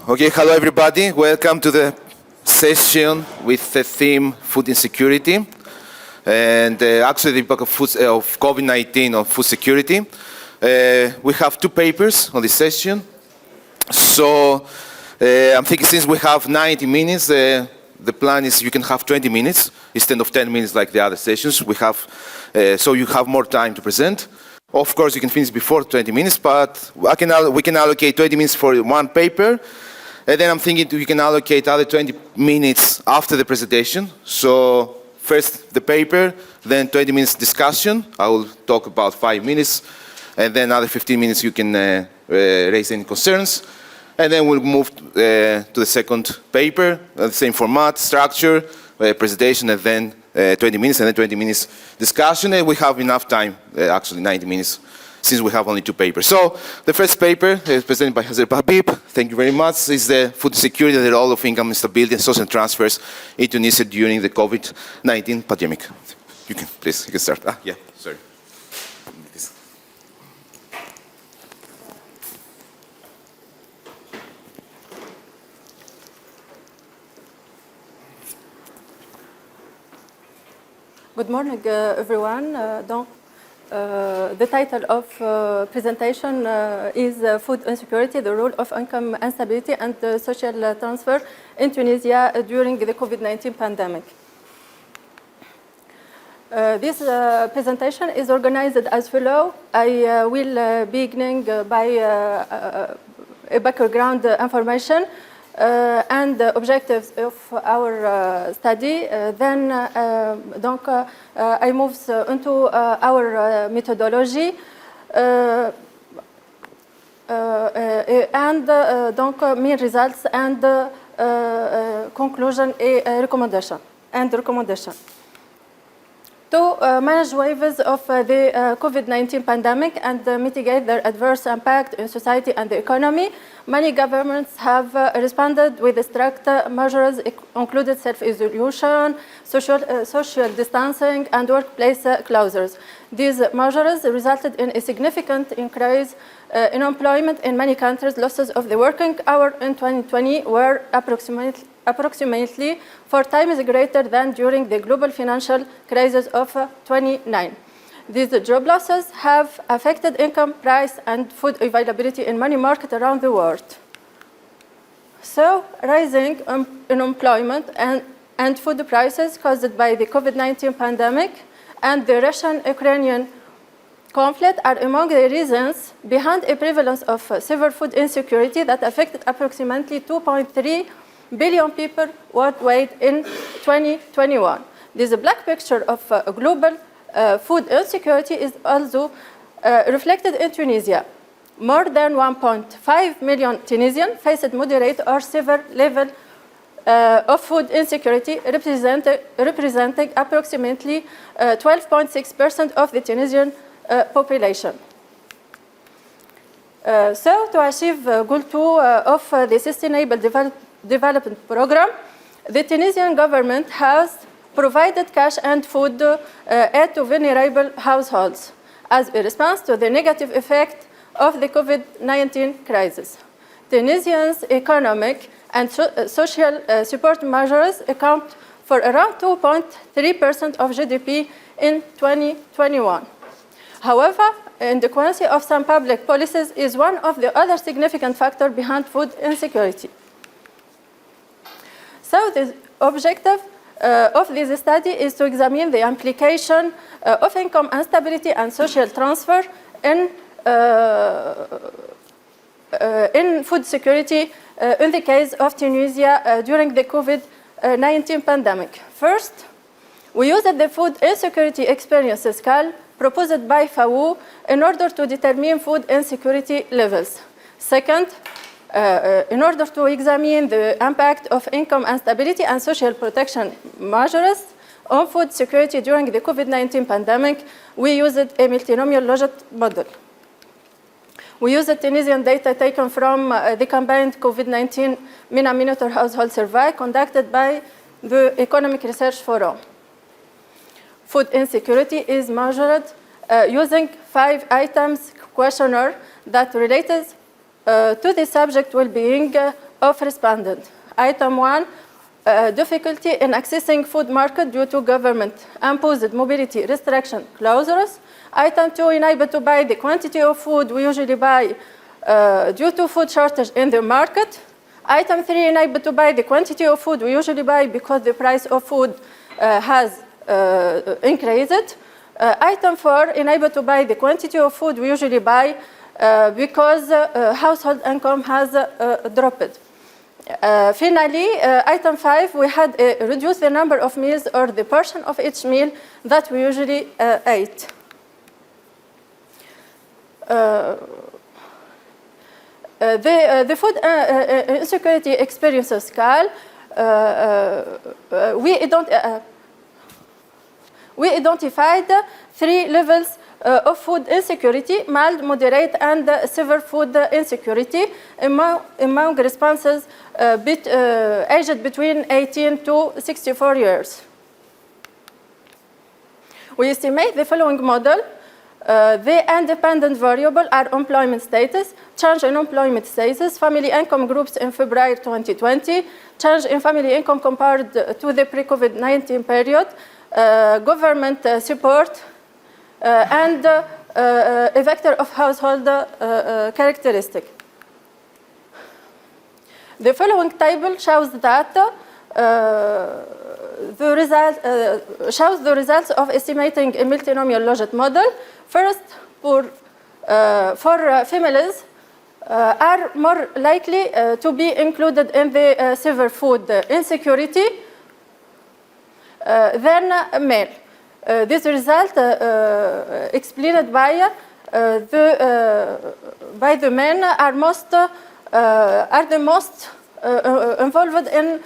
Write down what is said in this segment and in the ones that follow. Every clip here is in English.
Okay, hello everybody. Welcome to the session with the theme Food Insecurity and actually the impact of COVID-19 on food security. We have two papers on this session. So I'm thinking since we have 90 minutes, the plan is you can have 20 minutes instead of 10 minutes like the other sessions. We have, so you have more time to present. Of course, you can finish before 20 minutes, but we can allocate 20 minutes for one paper. And then I'm thinking we can allocate other 20 minutes after the presentation. So first the paper, then 20 minutes discussion. I will talk about 5 minutes. And then another 15 minutes you can raise any concerns. And then we'll move to the second paper, the same format, structure, presentation, and then 20 minutes, and then 20 minutes discussion. And we have enough time, actually 90 minutes, since we have only two papers. So the first paper is presented by Hajer Habib. Thank you very much. Is the food security and the role of income instability and social transfers in Tunisia during the COVID-19 pandemic. You can, please, you can start. Yeah, sorry. Good morning, everyone. The title of presentation is Food Insecurity, the Role of Income Instability and Social Transfer in Tunisia during the COVID-19 pandemic. This presentation is organized as follows. I will begin by a background information and the objectives of our study. Then I move into our methodology and main results and conclusion and recommendation. To manage waves of the COVID-19 pandemic and mitigate their adverse impact in society and the economy, many governments have responded with strict measures, including self-isolation, social distancing, and workplace closures. These measures resulted in a significant increase in employment in many countries. Losses of the working hour in 2020 were approximately 4 times greater than during the global financial crisis of 2009. These job losses have affected income, price, and food availability in many markets around the world. So, rising unemployment and food prices caused by the COVID-19 pandemic and the Russian-Ukrainian conflict are among the reasons behind a prevalence of severe food insecurity that affected approximately 2.3 billion people worldwide in 2021. This black picture of global food insecurity is also reflected in Tunisia. More than 1.5 million Tunisians faced moderate or severe level of food insecurity, representing approximately 12.6% of the Tunisian population. So, to achieve Goal 2 of the Sustainable Development Program, the Tunisian government has provided cash and food aid to vulnerable households as a response to the negative effect of the COVID-19 crisis. Tunisia's economic and social support measures account for around 2.3% of GDP in 2021. However, inadequacy of some public policies is one of the other significant factors behind food insecurity. So the objective of this study is to examine the implication of income instability and social transfer in food security in the case of Tunisia during the COVID-19 pandemic. First, we used the food insecurity experience scale proposed by FAO in order to determine food insecurity levels. Second, in order to examine the impact of income instability and social protection measures on food security during the COVID-19 pandemic, we used a multinomial logic model. We used Tunisian data taken from the combined COVID-19 MENA Monitor Household Survey conducted by the Economic Research Forum. Food insecurity is measured using 5 items questionnaire that relates to the subject well-being of respondents. Item 1, difficulty in accessing food market due to government-imposed mobility restriction clauses. Item 2, unable to buy the quantity of food we usually buy due to food shortage in the market. Item 3, unable to buy the quantity of food we usually buy because the price of food has increased. Item 4, unable to buy the quantity of food we usually buy because household income has dropped. Finally, item 5, we had reduced the number of meals or the portion of each meal that we usually ate. The food insecurity experiences scale, we identified 3 levels of food insecurity: mild, moderate, and severe food insecurity among responses aged between 18 to 64 years. We estimate the following model. The independent variable are employment status, change in employment status, family income groups in February 2020, change in family income compared to the pre-COVID-19 period, government support, and a vector of household characteristic. The following table shows that the results of estimating a multinomial logit model. First, for females are more likely to be included in the severe food insecurity than male. This result explained by the men are the most involved in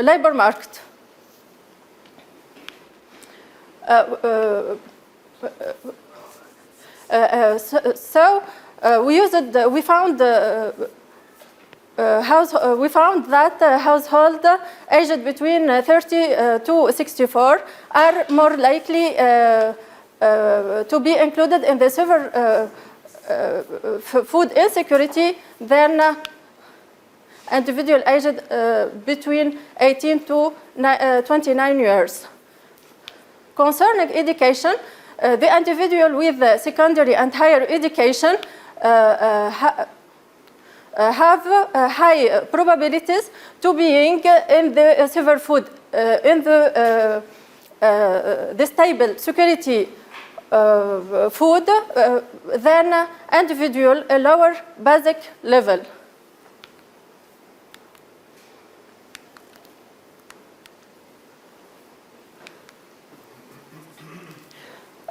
labor market. We found that households aged between 30 to 64 are more likely to be included in the severe food insecurity than individuals aged between 18 to 29 years. Concerning education, the individual with secondary and higher education have high probabilities to being in the severe food, in the stable security food than individual a lower basic level.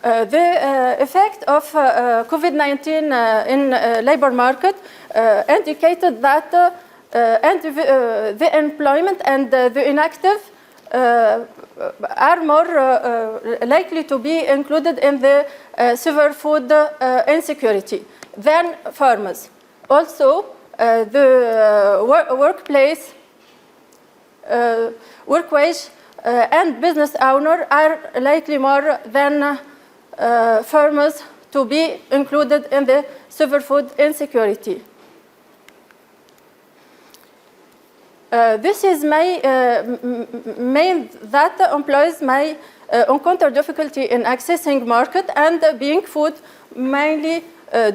The effect of COVID-19 in labor market indicated that the employment and the inactive are more likely to be included in the severe food insecurity than farmers. Also, the workplace, work wage, and business owner are likely more than farmers to be included in the severe food insecurity. This is mean that employees may encounter difficulty in accessing market and buying food, mainly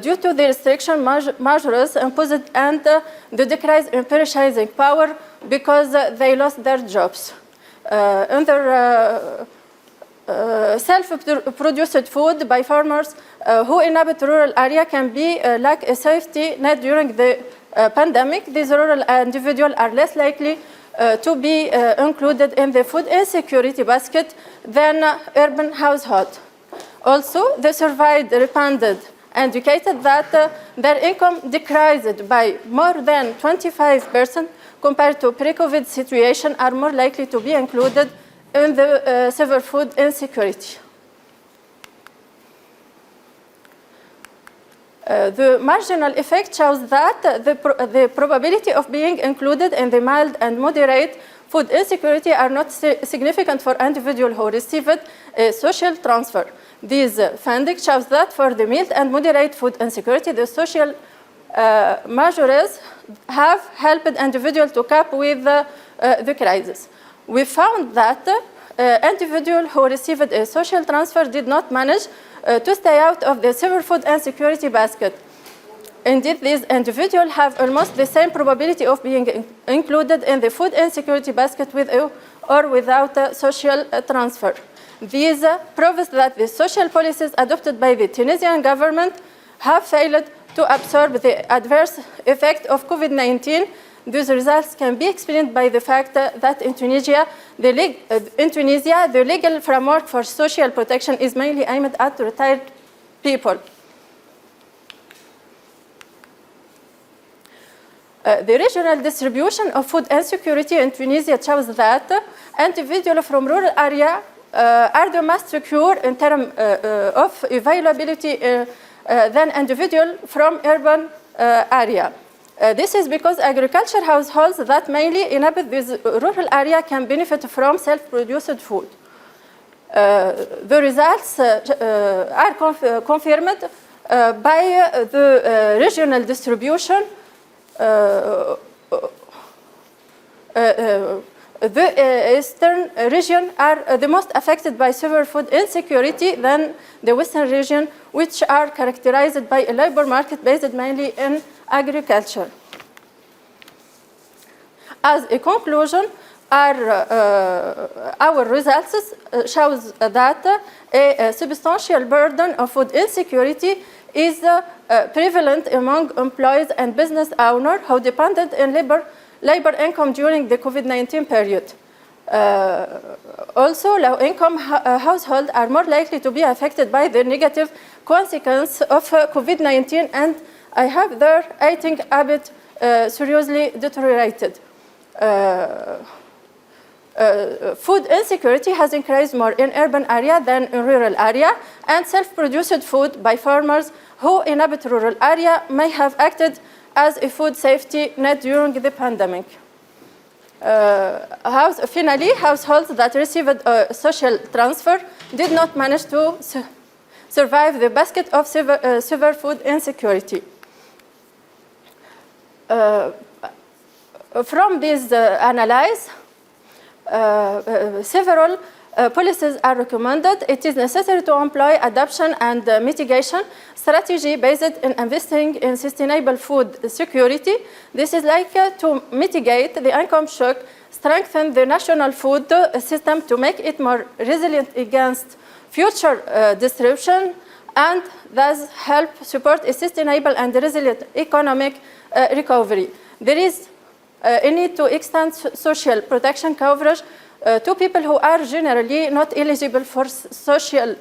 due to the restriction measures imposed and the decrease in purchasing power because they lost their jobs. Under self-produced food by farmers who inhabit rural area can be lack a safety net during the pandemic. These rural individuals are less likely to be included in the food insecurity basket than urban households. Also, the surveyed responded indicated that their income decreased by more than 25% compared to pre-COVID situation, are more likely to be included in the severe food insecurity. The marginal effect shows that the probability of being included in the mild and moderate food insecurity are not significant for individuals who received a social transfer. This finding shows that for the mild and moderate food insecurity, the social measures have helped individuals to cope with the crisis. We found that individuals who received a social transfer did not manage to stay out of the severe food insecurity basket. Indeed, these individuals have almost the same probability of being included in the food insecurity basket with or without a social transfer. These proves that the social policies adopted by the Tunisian government have failed to absorb the adverse effect of COVID-19. These results can be explained by the fact that in Tunisia, the legal framework for social protection is mainly aimed at retired people. The regional distribution of food insecurity in Tunisia shows that individuals from rural areas are the most secure in terms of availability than individuals from urban area. This is because agriculture households that mainly inhabit this rural area can benefit from self-produced food. The results are confirmed by the regional distribution. The eastern region are the most affected by severe food insecurity than the western region, which are characterized by a labor market based mainly in agriculture. As a conclusion, our results shows that a substantial burden of food insecurity is prevalent among employees and business owners who depended on labor income during the COVID-19 period. Also, low-income households are more likely to be affected by the negative consequences of COVID-19, and I have their eating habit seriously deteriorated. Food insecurity has increased more in urban areas than in rural areas, and self-produced food by farmers who inhabit rural areas may have acted as a food safety net during the pandemic. Finally, households that received a social transfer did not manage to survive the basket of severe food insecurity. From this analysis, several policies are recommended. It is necessary to employ adaptation and mitigation strategy based in investing in sustainable food security. This is like to mitigate the income shock, strengthen the national food system to make it more resilient against future disruption, and thus help support a sustainable and resilient economic recovery. There is a need to extend social protection coverage to people who are generally not eligible for social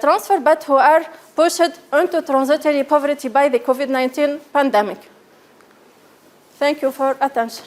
transfer, but who are pushed into transitory poverty by the COVID-19 pandemic. Thank you for attention.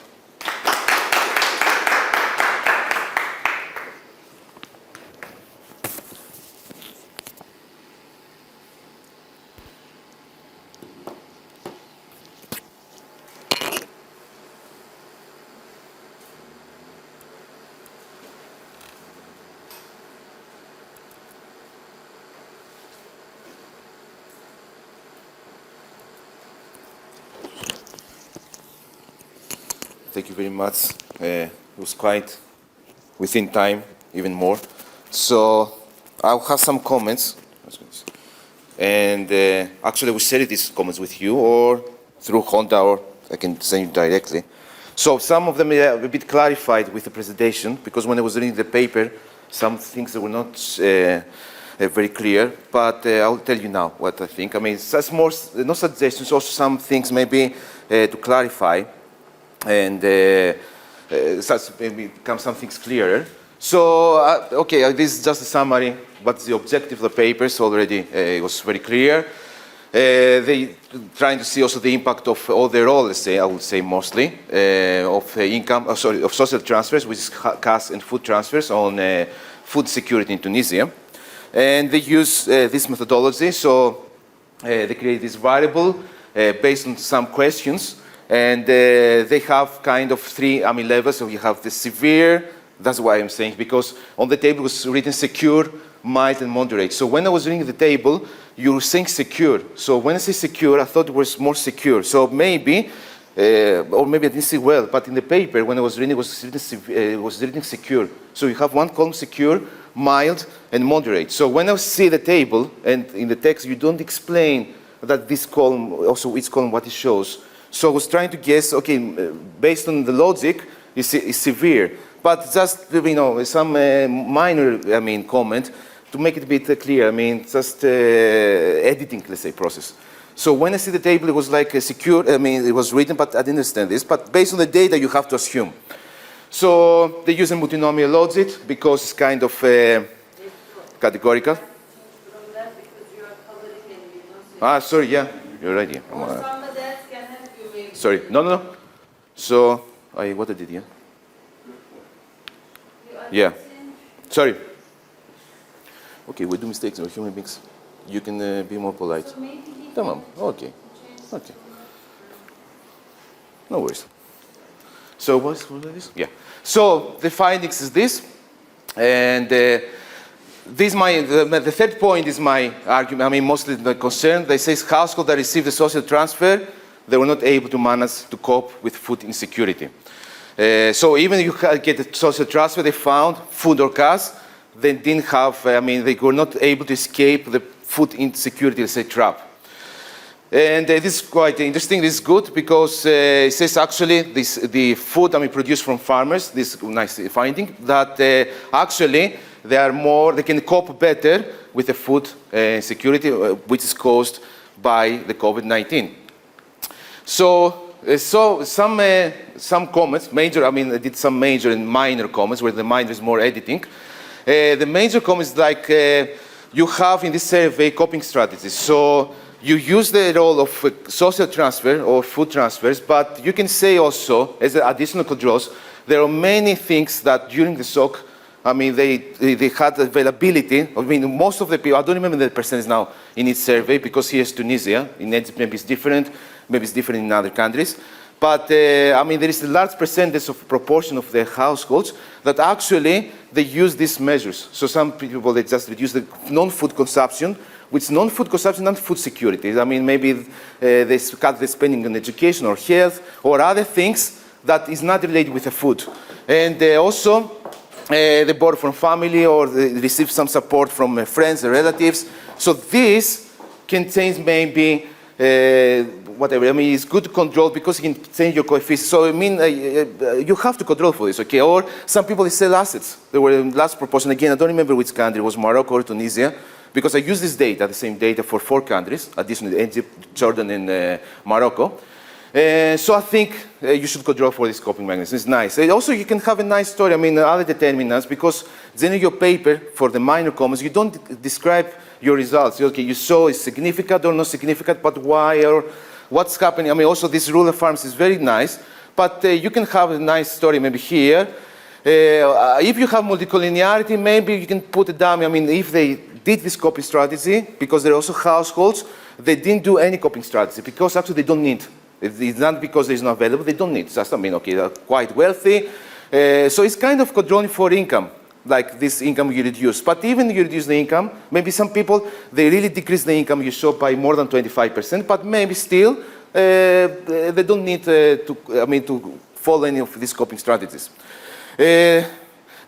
Thank you very much. It was quite within time, even more. So I'll have some comments. And actually, we share these comments with you or through Honda, or I can send you directly. So some of them are a bit clarified with the presentation, because when I was reading the paper, some things that were not very clear, but I'll tell you now what I think. I mean, it's more, no suggestions, also some things maybe to clarify, and maybe become some things clearer. So, okay, this is just a summary. What's the objective of the papers already? It was very clear. They trying to see also the impact of overall, let's say, I would say mostly, of income, of social transfers, which is cash and food transfers on food security in Tunisia. And they use this methodology, so they create this variable based on some questions. And they have kind of three levels. So you have the severe, that's why I'm saying, because on the table was written secure, mild, and moderate. So when I was reading the table, you're saying secure. So when I say secure, I thought it was more secure. So maybe, or maybe I didn't see well, but in the paper, when I was reading, it was written secure. So you have one column secure, mild, and moderate. So when I see the table, and in the text, you don't explain that this column, also each column, what it shows. So I was trying to guess, okay, based on the logic, it's severe. But just, some minor, comment to make it a bit clear. Just editing, let's say, process. So when I see the table, it was like a secure, it was written, but I didn't understand this. But based on the data, you have to assume. So they use a multinomial logic because it's kind of categorical. Sorry, yeah, you're right here. Sorry, no. So, what I did here? Yeah, sorry. Okay, we do mistakes, we're human beings. You can be more polite. Tamam, okay. No worries. So what's this? Yeah. So the findings is this, and the third point is my argument. Mostly the concern. They say households that receive the social transfer, they were not able to manage to cope with food insecurity. So even if you get a social transfer, they found food or gas, they didn't have. They were not able to escape the food insecurity, let's say, trap. And this is quite interesting. This is good because it says actually the food produced from farmers. This is nice finding that actually they can cope better with the food insecurity, which is caused by the COVID-19. So some comments, major. I did some major and minor comments where the minor is more editing. The major comments like you have in this survey coping strategies. So you use the role of social transfer or food transfers, but you can say also, as additional controls, there are many things that during the shock, they had availability. Most of the people, I don't remember the percentage now in each survey because here's Tunisia. In Egypt, maybe it's different in other countries. But, there is a large percentage of proportion of the households that actually, they use these measures. So some people, they just reduce the non-food consumption, which non-food consumption and food security. Maybe they cut the spending on education or health or other things that is not related with the food. And also, they borrow from family or they receive some support from friends or relatives. So this can change maybe whatever. It's good to control because you can change your coefficient. So you have to control for this, okay? Or some people, they sell assets. There were in last proportion, again, I don't remember which country, it was Morocco or Tunisia, because I use this data, the same data for 4 countries, additionally Egypt, Jordan, and Morocco. So I think you should control for this coping mechanism. It's nice. And also, you can have a nice story, other determinants, because then in your paper, for the minor comments, you don't describe your results. Okay, you saw it's significant or not significant, but why or what's happening. Also, this rule of farms is very nice, but you can have a nice story maybe here. If you have multicollinearity, maybe you can put it down. If they did this coping strategy, because there are also households, they didn't do any coping strategy, because actually they don't need. It's not because it's not available, they don't need. It's just, okay, they're quite wealthy. So it's kind of controlling for income, like this income you reduce. But even you reduce the income, maybe some people, they really decrease the income you show by more than 25%, but maybe still, they don't need to follow any of these coping strategies.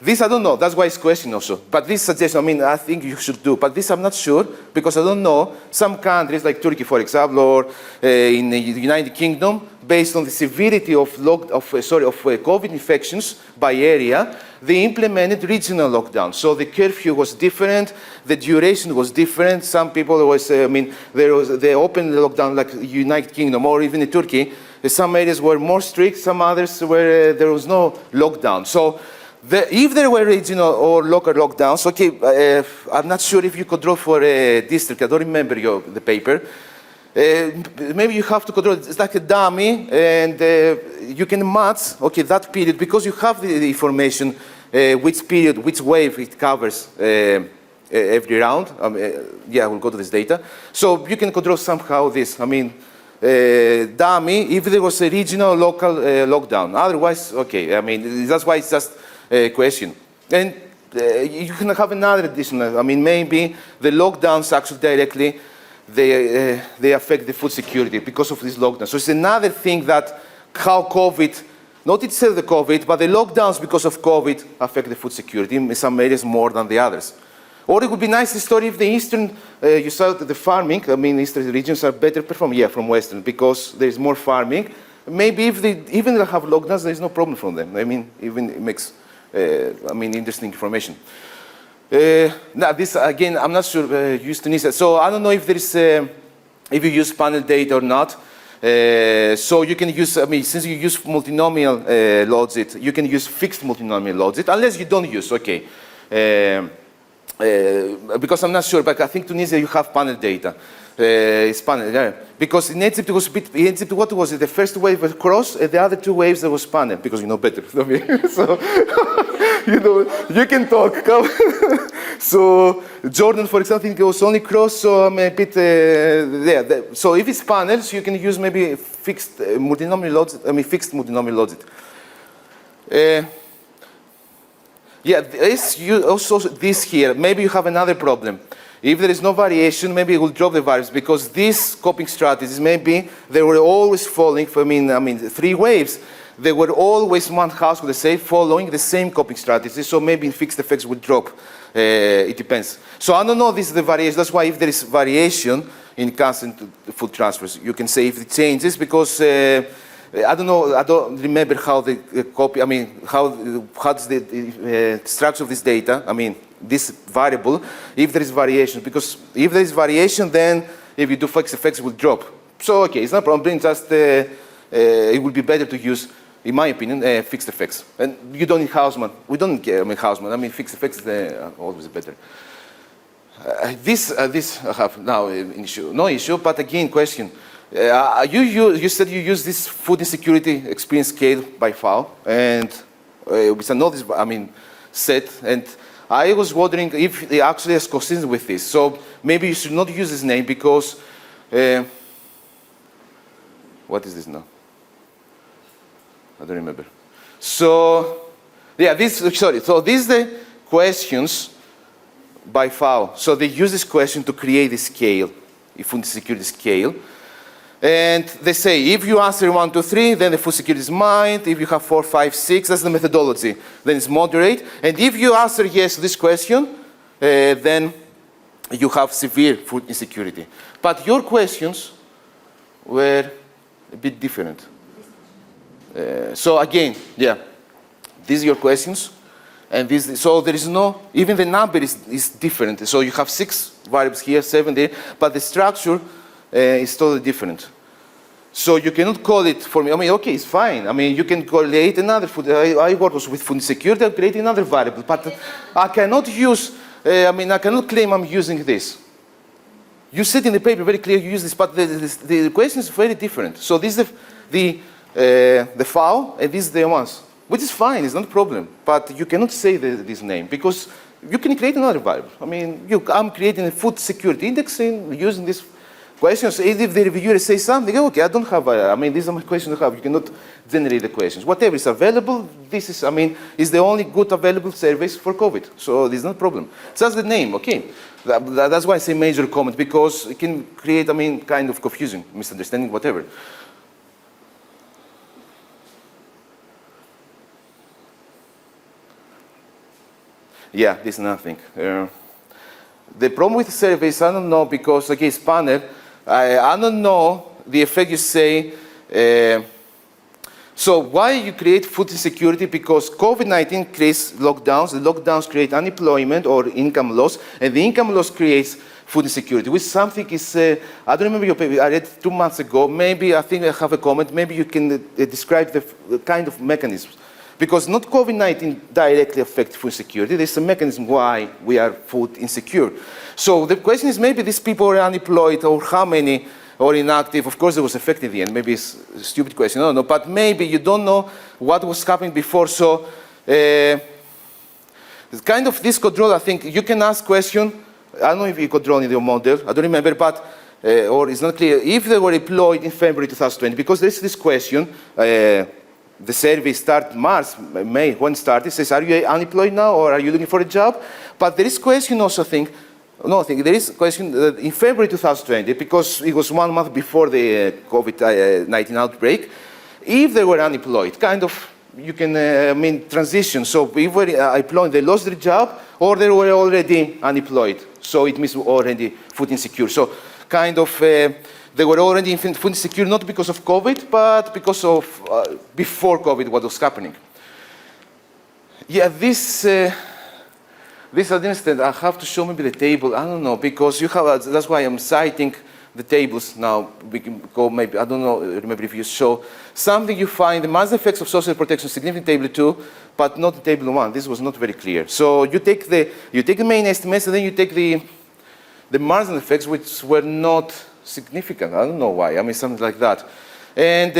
This I don't know, that's why it's question also. But this suggestion, I think you should do. But this I'm not sure, because I don't know. Some countries, like Turkey, for example, or in the United Kingdom, based on the severity of COVID infections by area, they implemented regional lockdown. So the curfew was different, the duration was different. Some people they opened the lockdown like United Kingdom or even in Turkey. Some areas were more strict, some others where there was no lockdown. So if there were regional or local lockdowns, okay, I'm not sure if you control for a district. I don't remember the paper. Maybe you have to control. It's like a dummy, and you can match, okay, that period, because you have the information, which period, which wave it covers every round. Yeah, we'll go to this data. So you can control somehow this. Dummy, if there was a regional, local lockdown. Otherwise, okay. That's why it's just a question. And you can have another additional. Maybe the lockdowns actually directly they affect the food security because of this lockdown. So it's another thing that how COVID, not itself the COVID, but the lockdowns because of COVID affect the food security in some areas more than the others. Or it would be nice the story if the eastern, you saw the farming, I mean, eastern regions are better performing, yeah, from western, because there's more farming. Maybe if they even have lockdowns, there's no problem from them. I mean, even it makes, interesting information. Now this, again, I'm not sure, use Tunisia. So I don't know if there is, if you use panel data or not. So you can use, since you use multinomial logit, you can use fixed multinomial logit, unless you don't use, okay. Because I'm not sure, but I think Tunisia you have panel data. It's panel, yeah. Because in Egypt it was a bit, in Egypt what was it? The first wave was cross, and the other two waves there was panel, because you know better. So, you know, you can talk. So Jordan, for example, it was only cross, so I'm a bit, so if it's panels, you can use maybe fixed multinomial logit, fixed multinomial logit. Yeah, also this here, maybe you have another problem. If there is no variation, maybe it will drop the variance, because these coping strategies, maybe they were always falling for, three waves. They were always one household, let's say, following the same coping strategy, so maybe fixed effects would drop. It depends. So I don't know, this is the variation. That's why if there is variation in constant food transfers, you can say if it changes, because I don't know, I don't remember how the copy, how does the structure of this data, this variable, if there is variation, because if there is variation, then if you do fixed effects, it will drop. So, okay, it's not a problem, just it would be better to use, in my opinion, fixed effects. And you don't need Hausmann. We don't care, Hausmann. Fixed effects is always better. This I have now an issue. No issue, but again, question. You said you use this food insecurity experience scale by FAO, and with another, set, and I was wondering if it actually is consistent with this. So maybe you should not use this name because, what is this now? I don't remember. So, yeah, so these are the questions by FAO. So they use this question to create a scale, a food insecurity scale. And they say, if you answer 1, 2, 3, then the food security is mild. If you have 4, 5, 6, that's the methodology. Then it's moderate. And if you answer yes to this question, then you have severe food insecurity. But your questions were a bit different. So again, yeah, these are your questions. And so there is no, even the number is different. So you have 6 variables here, 7 there, but the structure is totally different. So you cannot call it for me, okay, it's fine. You can create another food. I work with food insecurity, I'll create another variable, but I cannot use, I cannot claim I'm using this. You said in the paper very clear you use this, but the question is very different. So this is the FAO, and this is the ones, which is fine, it's not a problem. But you cannot say this name, because you can create another variable. I'm creating a food security indexing using this questions. If the reviewer says something, okay, I don't have, these are my questions I have. You cannot generate the questions. Whatever is available, this is, is the only good available service for COVID. So this is not a problem. It's just the name, okay. That's why I say major comment, because it can create, kind of confusion, misunderstanding, whatever. Yeah, this is nothing. The problem with the surveys, I don't know, because again, it's panel. I don't know the effect you say. So why you create food insecurity? Because COVID-19 creates lockdowns. The lockdowns create unemployment or income loss, and the income loss creates food insecurity, which something is, I don't remember your paper, I read 2 months ago. Maybe, I think I have a comment. Maybe you can describe the kind of mechanisms. Because not COVID-19 directly affects food security. There's a mechanism why we are food insecure. So the question is, maybe these people are unemployed, or how many are inactive. Of course, it was affected in the end. Maybe it's a stupid question. I don't know. But maybe you don't know what was happening before. So it's kind of this control, I think. You can ask question. I don't know if you control in your model. I don't remember, but or it's not clear. If they were employed in February 2020, because there's this question, the survey started March, May, when it started, it says, are you unemployed now or are you looking for a job? But there is question also, I think, No, I think there is a question in February 2020, because it was 1 month before the COVID-19 outbreak, if they were unemployed, kind of, you can, transition. So if they were employed, they lost their job, or they were already unemployed. So it means already food insecure. So kind of, they were already food insecure, not because of COVID, but because of before COVID, what was happening. Yeah, this instance, I have to show maybe the table. I don't know, because you have, that's why I'm citing the tables now. We can go maybe, I don't know, remember if you show something you find, the mass effects of social protection, significant table 2, but not table 1. This was not very clear. So you take the main estimates, and then you take the marginal effects, which were not significant. I don't know why. I mean, something like that. And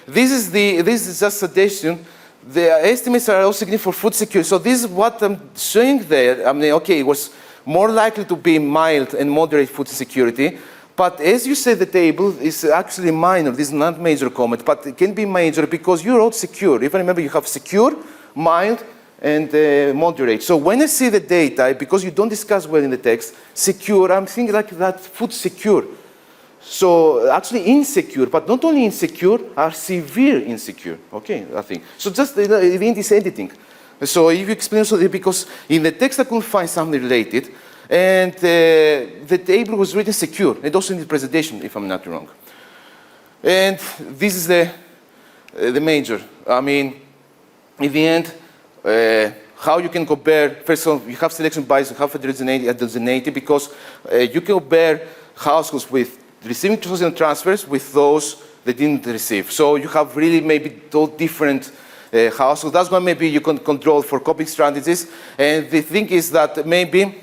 this is just suggestion. The estimates are also significant for food security. So this is what I'm showing there. I mean, okay, it was more likely to be mild and moderate food security. But as you say, the table is actually minor. This is not major comment, but it can be major because you wrote secure. If I remember, you have secure, mild, and moderate. So when I see the data, because you don't discuss well in the text, secure, I'm thinking like that food secure. So actually insecure, but not only insecure, are severe insecure. Okay, I think. So just in this editing. So if you explain so, because in the text I couldn't find something related, and the table was written secure, and also in the presentation, if I'm not wrong. And this is the major. I mean, in the end, how you can compare, first of all, you have selection bias, you have heterogeneity, because you can compare households with receiving social transfers with those that didn't receive. So you have really maybe those different households. That's why maybe you can control for coping strategies. And the thing is that maybe,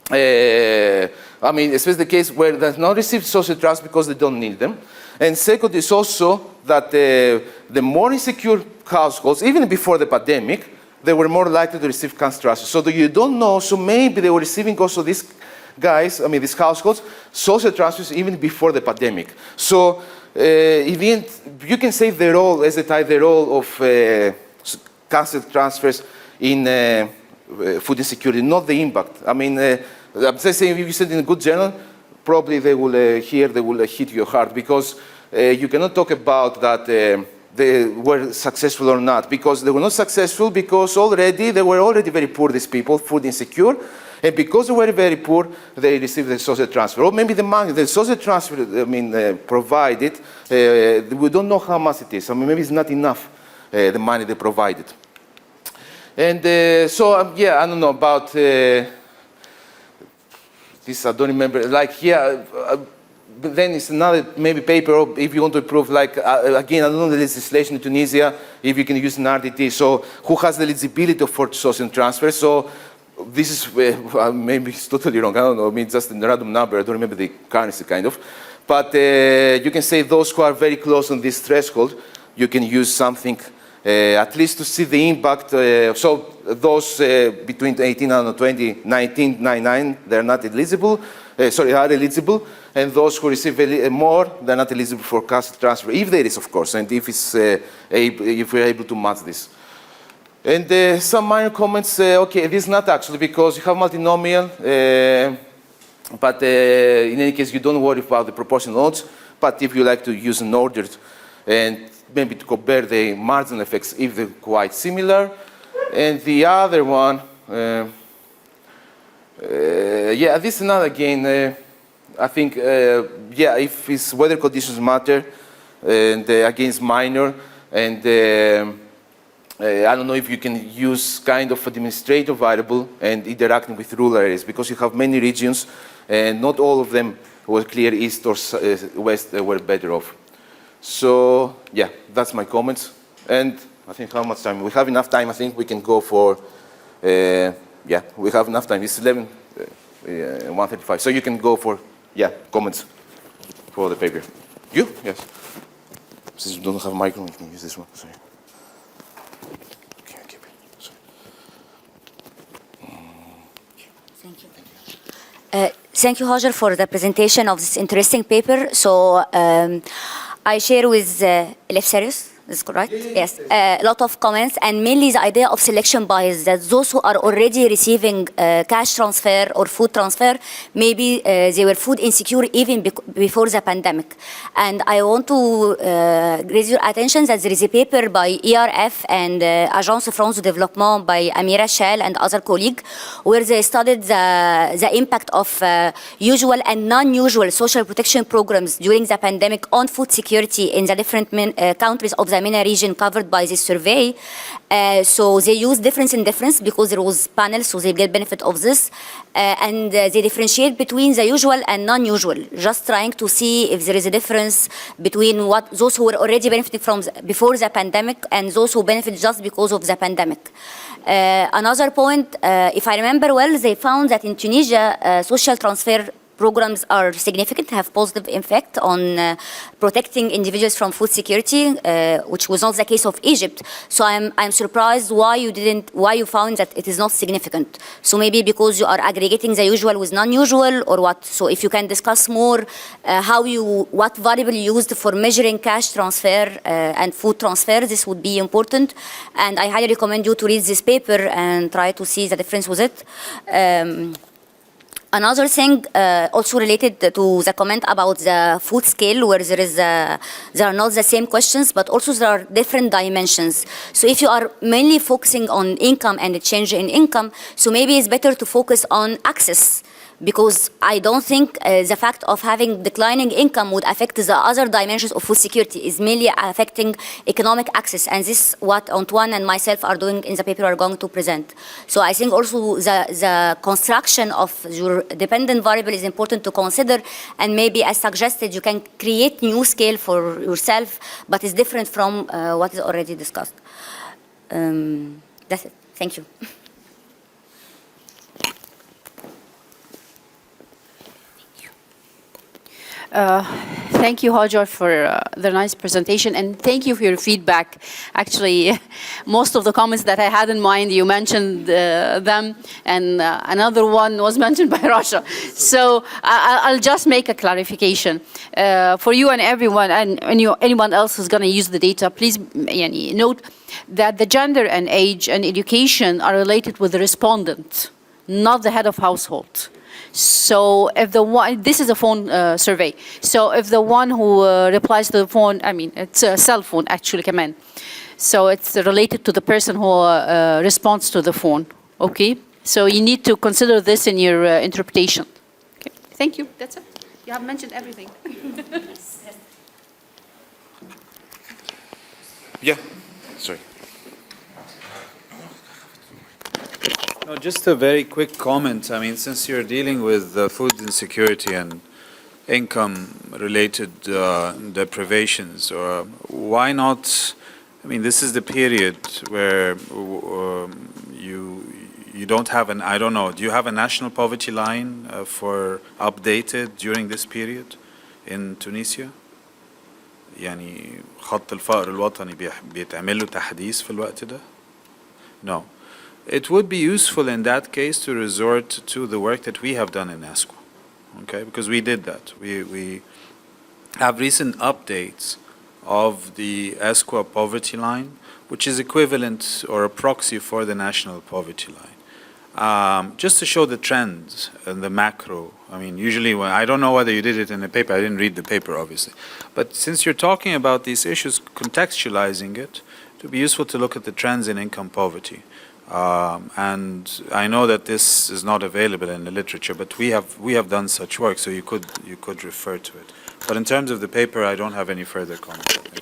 I mean, especially the case where they have not received social transfers because they don't need them. And second is also that the more insecure households, even before the pandemic, they were more likely to receive cancer transfers. So you don't know, so maybe they were receiving also these guys, I mean these households, social transfers even before the pandemic. So in the end, you can say the role, as the role of cancer transfers in food insecurity, not the impact. I mean, I'm just saying if you said in a good journal, probably they will hit your heart, because you cannot talk about that they were successful or not, because they were not successful because they were already very poor, these people, food insecure. And because they were very poor, they received the social transfer. Or maybe the money, the social transfer, I mean, provided, we don't know how much it is. I mean, maybe it's not enough, the money they provided. And so, yeah, I don't know about this, I don't remember. Like, yeah, then it's another maybe paper, or if you want to prove, like, again, I don't know the legislation in Tunisia, if you can use an RDT. So who has the eligibility for social transfer? So this is, maybe it's totally wrong, I don't know, I mean, just a random number, I don't remember the currency, kind of. But you can say those who are very close on this threshold, you can use something, at least to see the impact. So those between 18 and 20, 19, 99, they're not eligible, are eligible. And those who receive more, they're not eligible for cash transfer, if there is, of course, and if it's if we're able to match this. And some minor comments, okay, this is not actually, because you have multinomial, but in any case, you don't worry about the proportional odds, but if you like to use an ordered, and maybe to compare the marginal effects if they're quite similar. And the other one, yeah, this is another again, I think, yeah, if it's weather conditions matter, and again, it's minor, and I don't know if you can use kind of administrative variable and interacting with rural areas, because you have many regions and not all of them were clear east or west were better off. So yeah, that's my comments. And I think how much time? We have enough time. I think we can go for, yeah, we have enough time. It's 1:35. So you can go for, yeah, comments for the paper. You? Yes. Since you don't have a microphone, you can use this one. Sorry. Thank you, Hajer, for the presentation of this interesting paper. So I share with Eleftherios Is correct? Yes. A lot of comments, and mainly the idea of selection bias, that those who are already receiving cash transfer or food transfer, maybe they were food insecure even before the pandemic. And I want to raise your attention that there is a paper by ERF and Agence France de Développement by Amira Shell and other colleagues, where they studied the impact of usual and non-usual social protection programs during the pandemic on food security in the different countries of the MENA region covered by this survey. So they use difference in difference because there was panels, so they get benefit of this. And they differentiate between the usual and non-usual, just trying to see if there is a difference between what those who were already benefiting from before the pandemic and those who benefit just because of the pandemic. Another point, if I remember well, they found that in Tunisia, social transfer programs are significant, have positive effect on protecting individuals from food security, which was not the case of Egypt. So I'm surprised why you found that it is not significant. So maybe because you are aggregating the usual with non-usual or what? So if you can discuss more what variable you used for measuring cash transfer and food transfer, this would be important. And I highly recommend you to read this paper and try to see the difference with it. Another thing also related to the comment about the food scale, where there are not the same questions, but also there are different dimensions. So if you are mainly focusing on income and the change in income, so maybe it's better to focus on access, because I don't think the fact of having declining income would affect the other dimensions of food security. Is mainly affecting economic access, and this is what Antoine and myself are doing in the paper are going to present. So I think also the construction of your dependent variable is important to consider, and maybe as suggested, you can create new scale for yourself, but it's different from what is already discussed. That's it. Thank you. Thank you, Hajer, for the nice presentation, and thank you for your feedback. Actually, most of the comments that I had in mind, you mentioned them, and another one was mentioned by Racha. So I'll just make a clarification. For you and everyone, and anyone else who's going to use the data, please note that the gender and age and education are related with the respondent, not the head of household. So if this is a phone survey. So if the one who replies to the phone, it's a cell phone actually, command. So it's related to the person who responds to the phone. Okay. So you need to consider this in your interpretation. Okay. Thank you. That's it. You have mentioned everything. Yes. Yeah. Sorry. No, just a very quick comment. Since you're dealing with food insecurity and income-related deprivations, why not? This is the period where you don't have an. I don't know. Do you have a national poverty line for updated during this period in Tunisia? يعني خط الفقر الوطني بيتعمل له تحديث في الوقت ده؟ No. It would be useful in that case to resort to the work that we have done in ESCWA, okay? Because we did that. We have recent updates of the ESCWA poverty line, which is equivalent or a proxy for the national poverty line. Just to show the trends and the macro. Usually I don't know whether you did it in the paper. I didn't read the paper, obviously. But since you're talking about these issues, contextualizing it, it would be useful to look at the trends in income poverty. And I know that this is not available in the literature, but we have done such work, so you could refer to it. But in terms of the paper, I don't have any further comments. Thank you.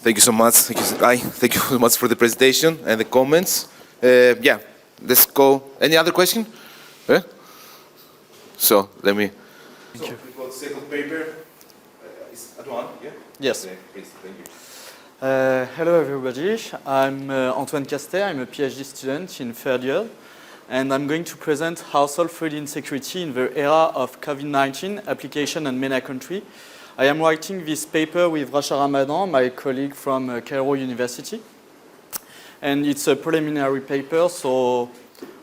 Thank you so much. Thank you so much for the presentation and the comments. Yeah, let's go. Any other question? So let me. Thank you. We've got second paper. Is Antoine? Yeah. Yes. Okay, please, thank you. Hello everybody, I'm Antoine Castet, I'm a PhD student in third year, and I'm going to present household food insecurity in the era of COVID-19 application in MENA country. I am writing this paper with Racha Ramadan, my colleague from Cairo University, and it's a preliminary paper, so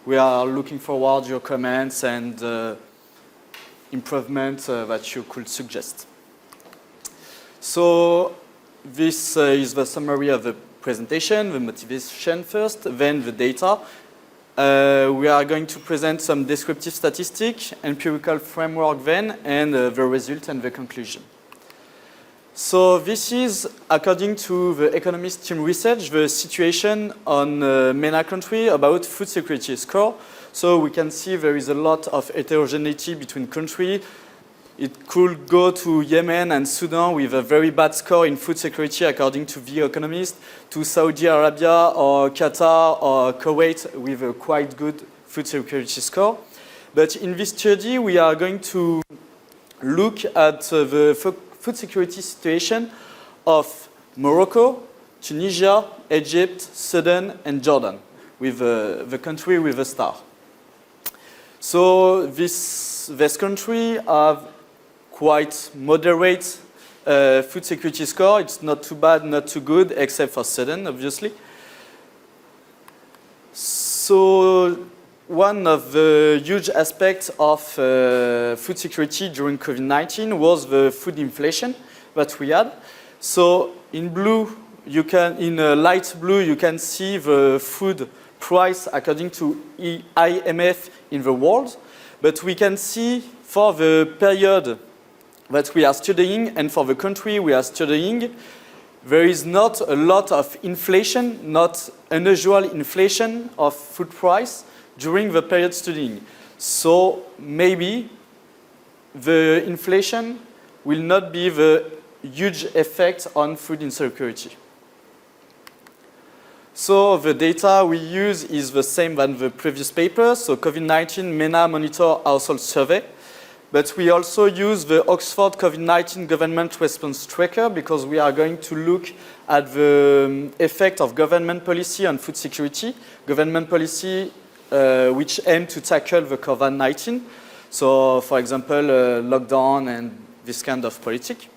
we are looking forward to your comments and improvement that you could suggest. So this is the summary of the presentation, the motivation first, then the data. We are going to present some descriptive statistics, empirical framework then, and the result and the conclusion. So this is, according to the Economist team research, the situation on MENA country about food security score. So we can see there is a lot of heterogeneity between countries. It could go to Yemen and Sudan with a very bad score in food security, according to The Economist, to Saudi Arabia or Qatar or Kuwait with a quite good food security score. But in this study, we are going to look at the food security situation of Morocco, Tunisia, Egypt, Sudan, and Jordan, with the country with a star. So this country have quite moderate food security score. It's not too bad, not too good, except for Sudan, obviously. So one of the huge aspects of food security during COVID-19 was the food inflation that we had. So in blue, in light blue, you can see the food price according to IMF in the world. But we can see for the period that we are studying and for the country we are studying, there is not a lot of inflation, not unusual inflation of food price during the period studying. So maybe the inflation will not be the huge effect on food insecurity. So the data we use is the same than the previous paper. So COVID-19 MENA Monitor Household Survey. But we also use the Oxford COVID-19 Government Response Tracker because we are going to look at the effect of government policy on food security. Government policy which aim to tackle the COVID-19. So, for example, lockdown and this kind of politic.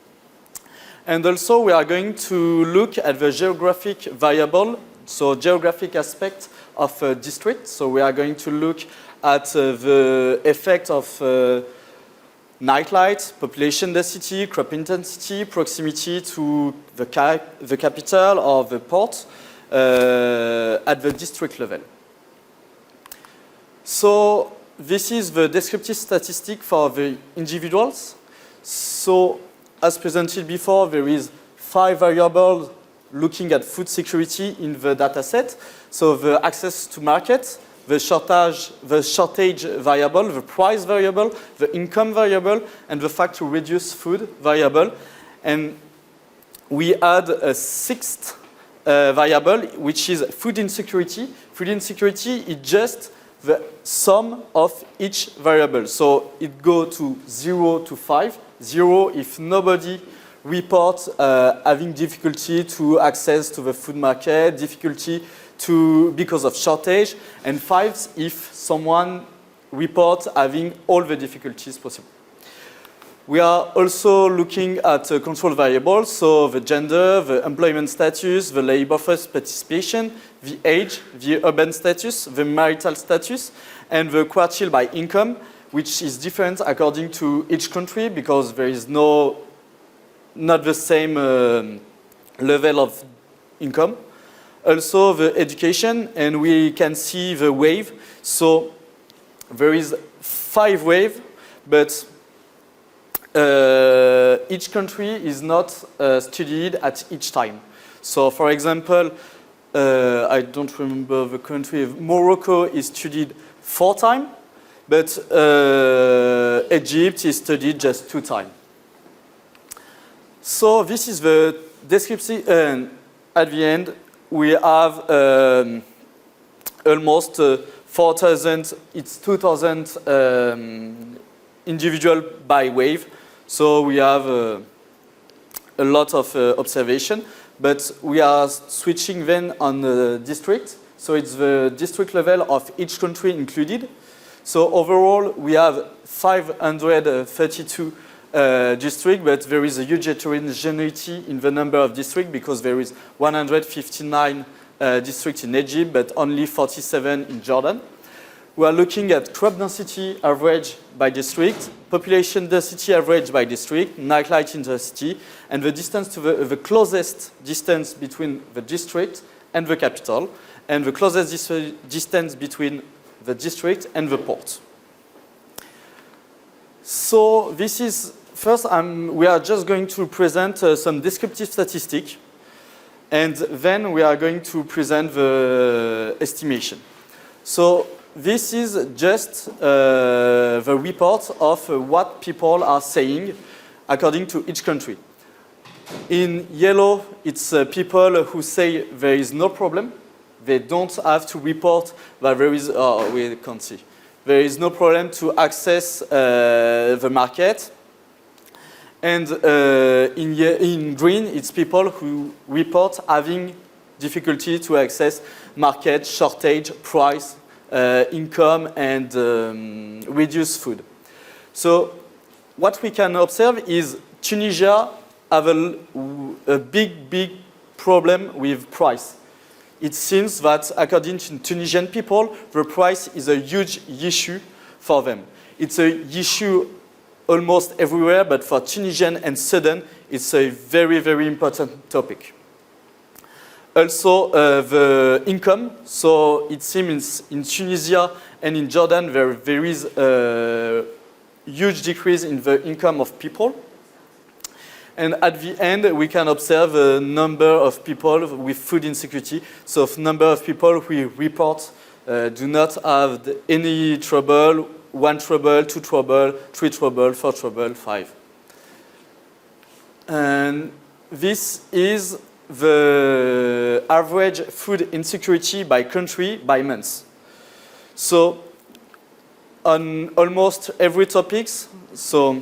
And also we are going to look at the geographic variable, so geographic aspect of a district. So we are going to look at the effect of nightlight, population density, crop intensity, proximity to the capital or the port at the district level. So this is the descriptive statistic for the individuals. So as presented before, there is 5 variables looking at food security in the data set. So the access to market, the shortage variable, the price variable, the income variable, and the fact to reduce food variable. And we add a 6th variable, which is food insecurity. Food insecurity is just the sum of each variable. So it goes to 0 to 5. 0 if nobody reports having difficulty to access to the food market, difficulty because of shortage, and 5 if someone reports having all the difficulties possible. We are also looking at control variables, so the gender, the employment status, the labor force participation, the age, the urban status, the marital status, and the quartile by income, which is different according to each country because there is not the same level of income. Also the education, and we can see the wave. So there is 5 waves, but each country is not studied at each time. So for example, I don't remember the country, Morocco is studied 4 times, but Egypt is studied just 2 times. So this is the description. At the end, we have almost 4,000, it's 2,000 individual by wave. So we have a lot of observation, but we are switching then on the district. So it's the district level of each country included. So overall, we have 532 districts, but there is a huge heterogeneity in the number of districts because there is 159 districts in Egypt, but only 47 in Jordan. we are looking at crop density average by district, population density average by district, nightlight intensity, and the distance to the closest distance between the district and the capital, and the closest distance between the district and the port. So this is, first we are just going to present some descriptive statistics, and then we are going to present the estimation. So this is just the report of what people are saying according to each country. In yellow, it's people who say there is no problem. They don't have to report that there is, we can't see. There is no problem to access the market. And in green, it's people who report having difficulty to access market, shortage, price, income, and reduced food. So what we can observe is Tunisia have a big problem with price. It seems that according to Tunisian people, the price is a huge issue for them. It's an issue almost everywhere, but for Tunisian and Sudan, it's a very important topic. Also, the income. So it seems in Tunisia and in Jordan, there is a huge decrease in the income of people. And at the end, we can observe a number of people with food insecurity. So a number of people who report do not have any trouble, 1 trouble, 2 trouble, 3 trouble, 4 trouble, 5. And this is the average food insecurity by country by month. So on almost every topics, so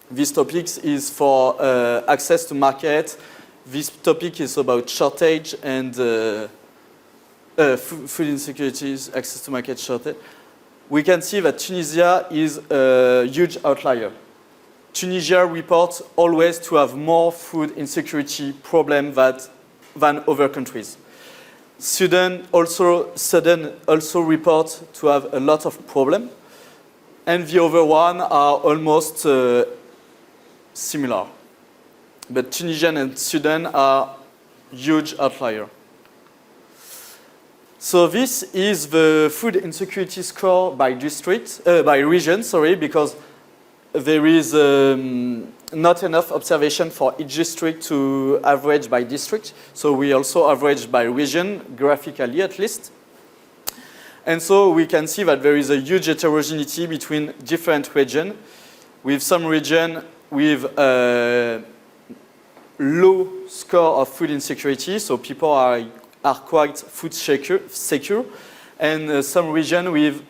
this topic is for access to market. This topic is about shortage and food insecurities, access to market shortage. We can see that Tunisia is a huge outlier. Tunisia reports always to have more food insecurity problem than other countries. Sudan also reports to have a lot of problem, and the other one are almost similar. But Tunisia and Sudan are huge outlier. So this is the food insecurity score by district, by region, sorry, because there is not enough observation for each district to average by district. So we also average by region, graphically at least. And so we can see that there is a huge heterogeneity between different regions, with some region with a low score of food insecurity, so people are quite food secure, and some region with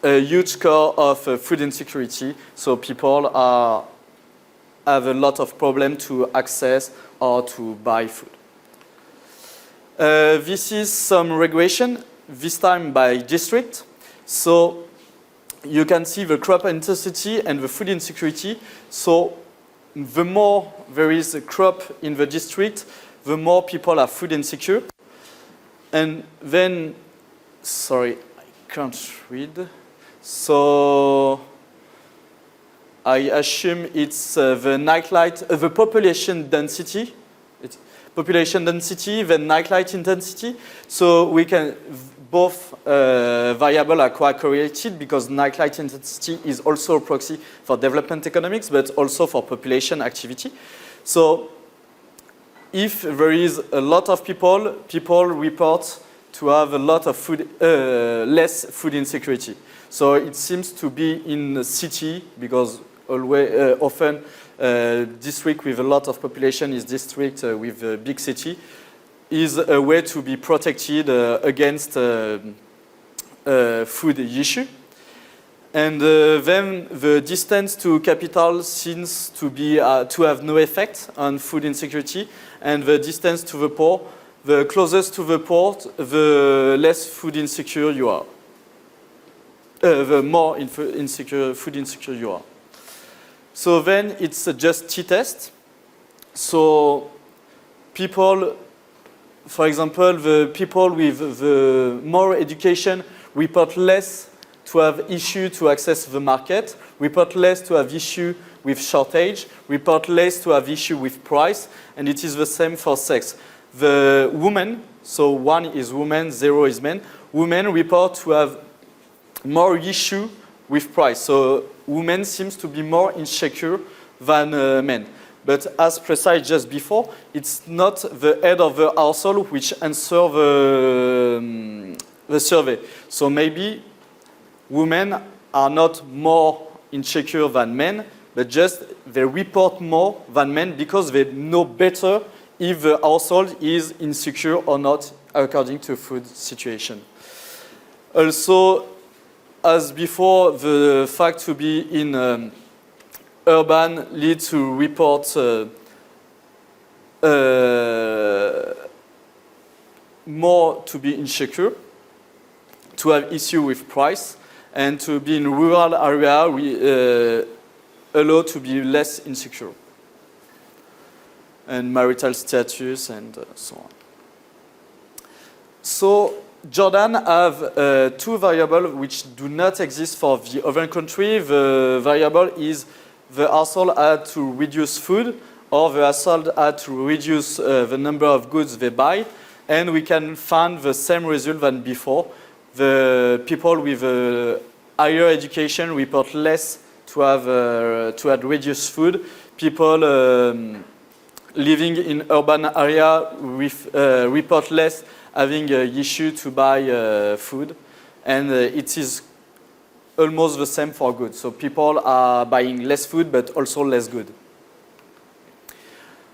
a huge score of food insecurity, so people have a lot of problem to access or to buy food. This is some regression, this time by district. So you can see the crop intensity and the food insecurity. So the more there is a crop in the district, the more people are food insecure. And then, sorry, I can't read. So I assume it's the nightlight, the population density. It's population density, then nightlight intensity. So we can, both variables are quite correlated because nightlight intensity is also a proxy for development economics, but also for population activity. So if there is a lot of people report to have a lot of food, less food insecurity. So it seems to be in the city because always, often district with a lot of population is district with a big city, is a way to be protected against food issue. And then the distance to capital seems to be to have no effect on food insecurity, and the distance to the poor, the closest to the port, the less food insecure you are. The more food insecure you are. So then it's just t-test. So people, for example, the people with the more education report less to have issue to access the market, report less to have issue with shortage, report less to have issue with price, and it is the same for sex. The women, so 1 is women, 0 is men, women report to have more issue with price. So women seems to be more insecure than men. But as precise just before, it's not the head of the household which answer the survey. So maybe women are not more insecure than men, but just they report more than men because they know better if the household is insecure or not according to food situation. Also, as before, the fact to be in urban leads to report more to be insecure, to have issue with price, and to be in rural area we allow to be less insecure, and marital status and so on. So Jordan have 2 variables which do not exist for the other country. The variable is the household had to reduce food, or the household had to reduce the number of goods they buy, and we can find the same result than before. The people with higher education report less to have reduced food. People living in urban area report less having an issue to buy food, and it is almost the same for goods. So people are buying less food but also less good.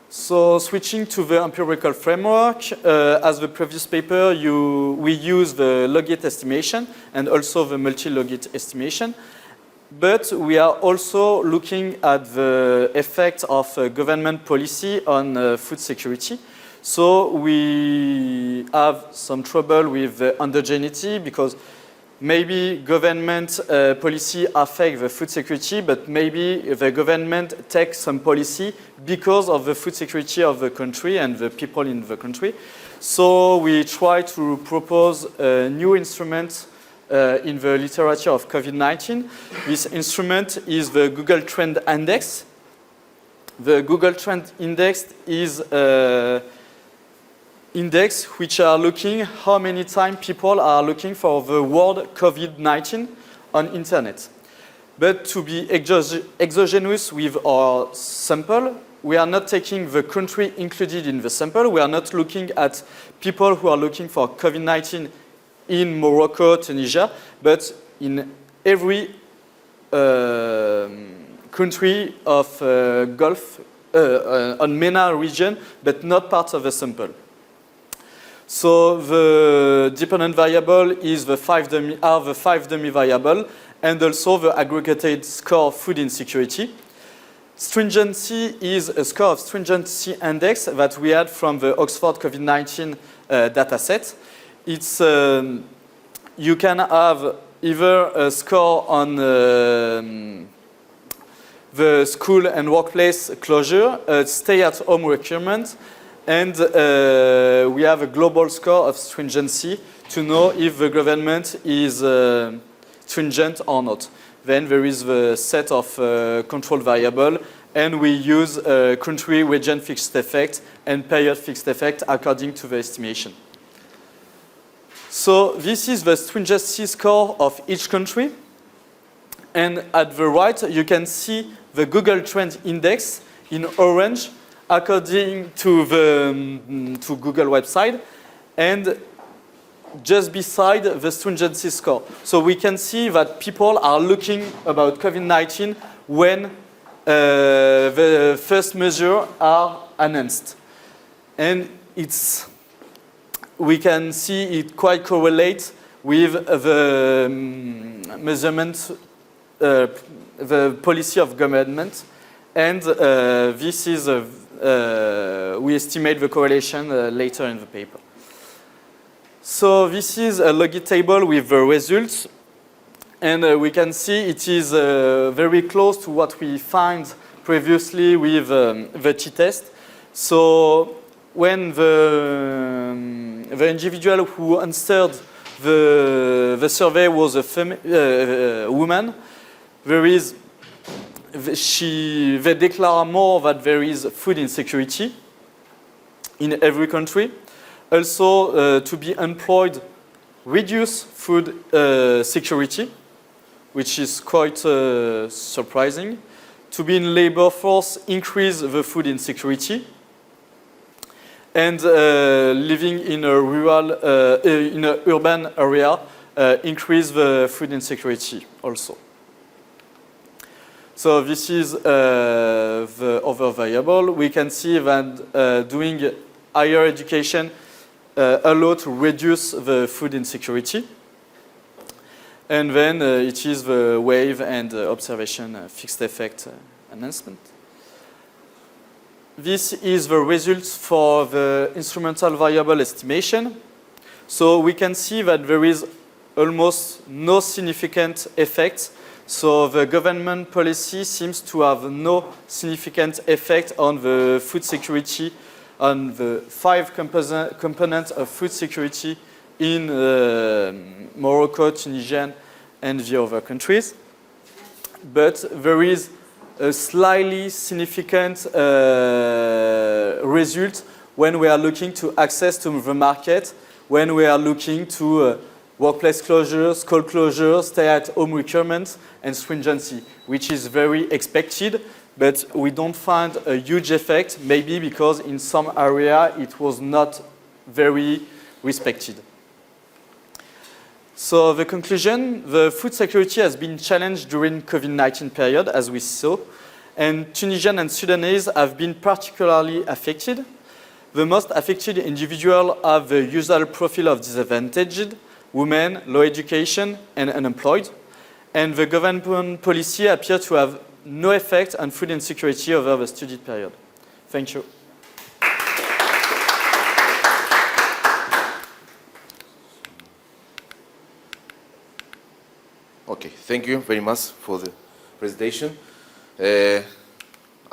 So switching to the empirical framework, as the previous paper, we use the logit estimation and also the multi-logit estimation. But we are also looking at the effect of government policy on food security. So we have some trouble with the endogeneity because maybe government policy affect the food security, but maybe the government takes some policy because of the food security of the country and the people in the country. So we try to propose a new instrument in the literature of COVID-19. This instrument is the Google Trend Index. The Google Trend Index is index which are looking how many times people are looking for the word COVID-19 on internet. But to be exogenous with our sample, we are not taking the country included in the sample. We are not looking at people who are looking for COVID-19 in Morocco, Tunisia, but in every country of Gulf, on MENA region, but not part of the sample. So the dependent variable is the 5 dummy variable, and also the aggregated score of food insecurity. Stringency is a score of stringency index that we had from the Oxford COVID-19 dataset. It's you can have either a score on the school and workplace closure, stay-at-home requirement, and we have a global score of stringency to know if the government is stringent or not. Then there is the set of control variable, and we use country, region fixed effect and period fixed effect according to the estimation. So this is the stringency score of each country. And at the right, you can see the Google Trend Index in orange according to the to Google website, and just beside the stringency score. So we can see that people are looking about COVID-19 when the first measures are announced. And we can see it quite correlates with the measurement, the policy of government. And this is, we estimate the correlation later in the paper. So this is a logit table with the results. And we can see it is very close to what we find previously with the t-test. So when the individual who answered The survey was a woman. They declare more that there is food insecurity in every country. Also, to be employed, reduce food security, which is quite surprising. To be in labor force, increase the food insecurity. And living in a rural, in an urban area, increase the food insecurity also. So this is the other variable. We can see that doing higher education allow to reduce the food insecurity. And then it is the wave and observation fixed effect enhancement. This is the results for the instrumental variable estimation. So we can see that there is almost no significant effect. So the government policy seems to have no significant effect on the food security, on the 5 components of food security in Morocco, Tunisia, and the other countries. But there is a slightly significant result when we are looking to access to the market, when we are looking to workplace closures, school closures, stay-at-home requirements, and stringency, which is very expected, but we don't find a huge effect, maybe because in some area it was not very respected. So the conclusion, the food security has been challenged during COVID-19 period, as we saw, and Tunisian and Sudanese have been particularly affected. The most affected individuals have the usual profile of disadvantaged, women, low education, and unemployed. And the government policy appears to have no effect on food insecurity over the studied period. Thank you. Okay, thank you very much for the presentation. I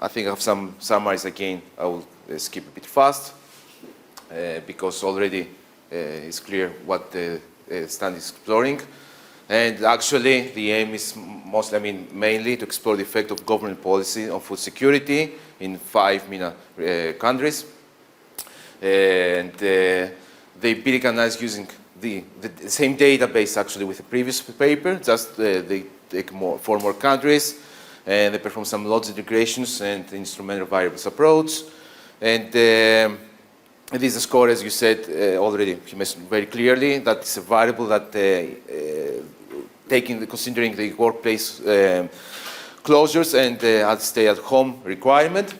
think I have some summaries again. I will skip a bit fast because already it's clear what the stand is exploring. And actually, the aim is mostly, mainly to explore the effect of government policy on food security in 5 MENA countries. And they be recognized using the same database actually with the previous paper, just they take 4 more countries, and they perform some logic integrations and instrumental variables approach. And it is a score, as you said already, you mentioned very clearly, that it's a variable that considering the workplace closures and stay-at-home requirement.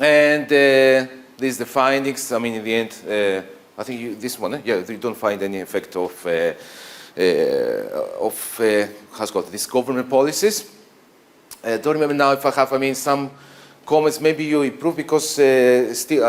And this is the findings. In the end, I think this one, you don't find any effect of these government policies. I don't remember now if I have, some comments. Maybe you improve because still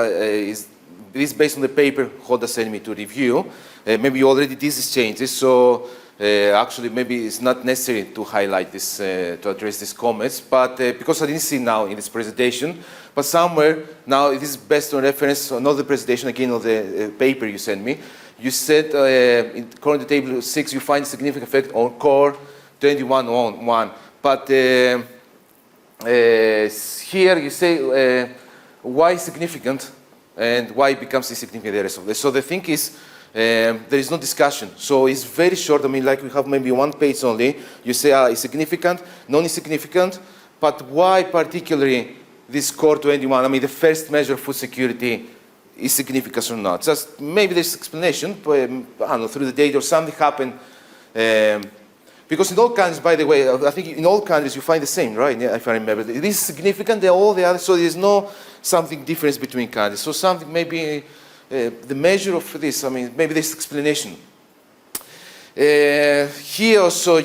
this is based on the paper Hoda sent me to review. Maybe you already did these changes, so actually maybe it's not necessary to highlight this, to address these comments, but because I didn't see now in this presentation, but somewhere now it is based on reference, another presentation again of the paper you sent me. You said according to table 6 you find significant effect on core 21.1, but here you say why significant and why it becomes insignificant the rest of this. So the thing is, there is no discussion. So it's very short. Like we have maybe 1 page only. You say it's significant, non-insignificant, but why particularly this core 21? The first measure of food security is significant or not? Just maybe there's explanation, but, I don't know, through the data or something happened. Because in all countries, by the way, I think in all countries you find the same, right? Yeah, if I remember, it is significant. All the others, so there's no something difference between countries. So something maybe the measure of this. Maybe there's explanation. Here also,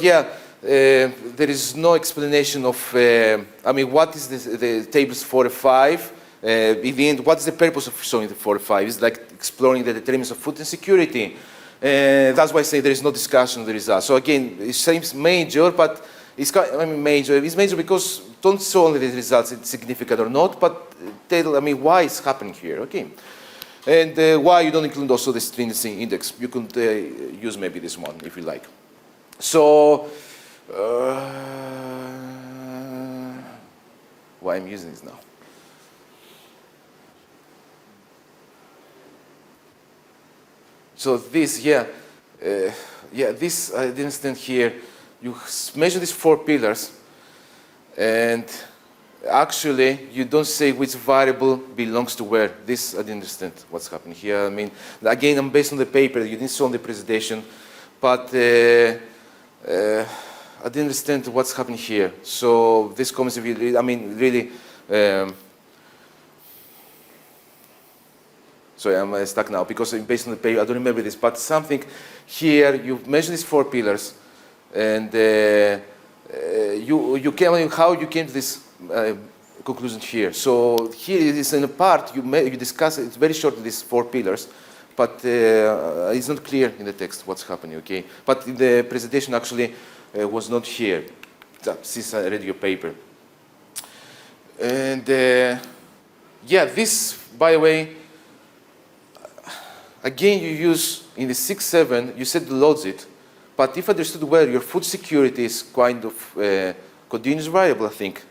there is no explanation of. What is the tables 4 and 5? In the end, what is the purpose of showing the 4 and 5? It's like exploring the determinants of food insecurity. That's why I say there is no discussion on the results. So again, it seems major, but it's major. It's major because don't show only the results, it's significant or not, but tell why it's happening here. Okay. And why you don't include also the stringency index? You could use maybe this one if you like. So, why I'm using this now? So this, this I didn't stand here. You measure these 4 pillars, and actually you don't say which variable belongs to where. This I didn't understand what's happening here. I mean, again, I'm based on the paper. You didn't show on the presentation, but I didn't understand what's happening here. So this comments, I mean, really. Sorry, I'm stuck now because based on the paper, I don't remember this, but something here, you mentioned these 4 pillars, and you came, how you came to this conclusion here. So here it is in a part, you discuss, it's very short, these 4 pillars, but it's not clear in the text what's happening, okay? But in the presentation actually was not here, since I read your paper. And this, by the way, again, you use in the 6.7, you said loads it, but if I understood well, your food security is kind of continuous variable, I think.